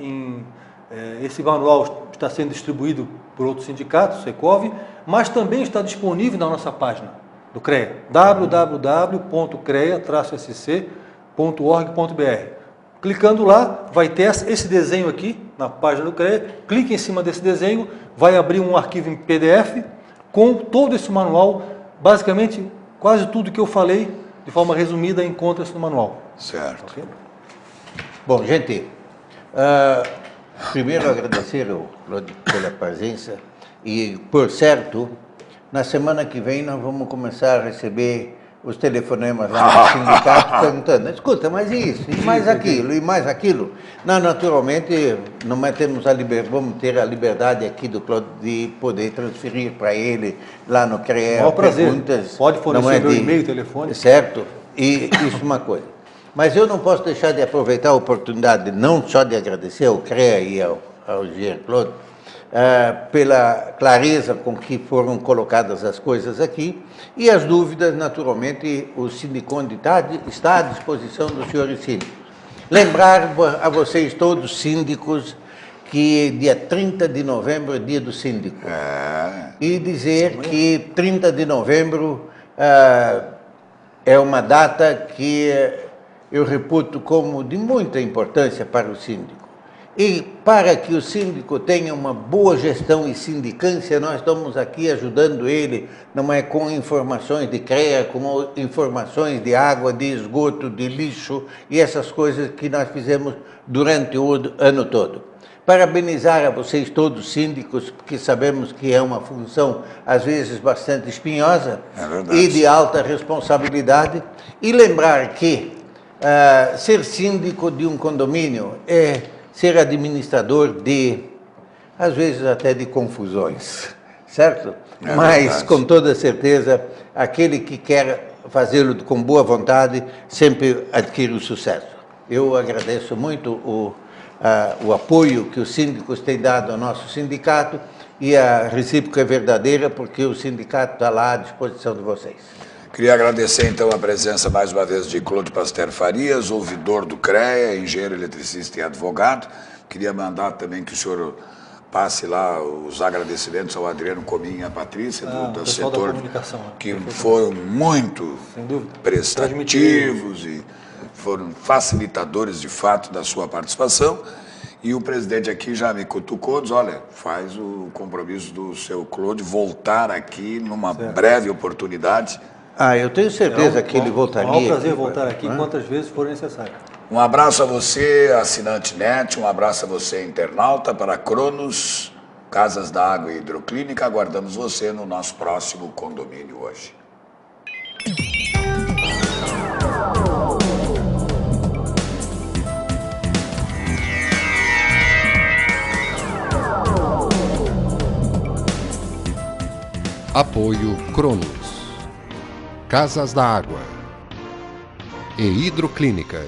esse manual está sendo distribuído por outros sindicatos, Secov, mas também está disponível na nossa página do CREA, www.crea-sc.org.br. Clicando lá, vai ter esse desenho aqui, na página do CREA, clique em cima desse desenho, vai abrir um arquivo em PDF, com todo esse manual, basicamente, quase tudo que eu falei, de forma resumida, encontra-se no manual. Certo. Okay? Bom, gente, primeiro agradecer ao Claude pela presença e, por certo, na semana que vem nós vamos começar a receber os telefonemas lá no sindicato perguntando, escuta, mas isso, e mais aquilo, e mais aquilo. Nós, naturalmente, vamos ter a liberdade aqui do Claude de poder transferir para ele, lá no CREA, perguntas. Pode fornecer meu e-mail, telefone. Certo, e isso é uma coisa. Mas eu não posso deixar de aproveitar a oportunidade, não só de agradecer ao CREA e ao Jean-Claude, pela clareza com que foram colocadas as coisas aqui, e as dúvidas, naturalmente, o Sindiconde está à disposição dos senhores síndicos. Lembrar a vocês todos, síndicos, que dia 30 de novembro é dia do síndico. E dizer que 30 de novembro é uma data que eu reputo como de muita importância para o síndico. E para que o síndico tenha uma boa gestão e sindicância, nós estamos aqui ajudando ele, não é com informações de CREA, com informações de água, de esgoto, de lixo e essas coisas que nós fizemos durante o ano todo. Parabenizar a vocês todos, síndicos, porque sabemos que é uma função, às vezes, bastante espinhosa e de alta responsabilidade. E lembrar que ser síndico de um condomínio é ser administrador de, às vezes até de confusões, certo? Mas, com toda certeza, aquele que quer fazê-lo com boa vontade sempre adquire o sucesso. Eu agradeço muito o apoio que os síndicos têm dado ao nosso sindicato e a recíproca é verdadeira, porque o sindicato está lá à disposição de vocês. Queria agradecer, então, a presença, mais uma vez, de Claude Pasteur Farias, ouvidor do CREA, engenheiro eletricista e advogado. Queria mandar também que o senhor passe lá os agradecimentos ao Adriano Cominha e à Patrícia, do setor, que foram muito prestativos e foram facilitadores, de fato, da sua participação. E o presidente aqui já me cutucou, diz, olha, faz o compromisso do seu Claude voltar aqui numa breve oportunidade. Eu tenho certeza que ele voltaria. É um prazer voltar aqui quantas vezes for necessário. Um abraço a você, assinante NET, um abraço a você, internauta, para Cronos, Casas da Água e Hidroclínica. Aguardamos você no nosso próximo condomínio hoje. Apoio Cronos, Casas da Água e Hidroclínica.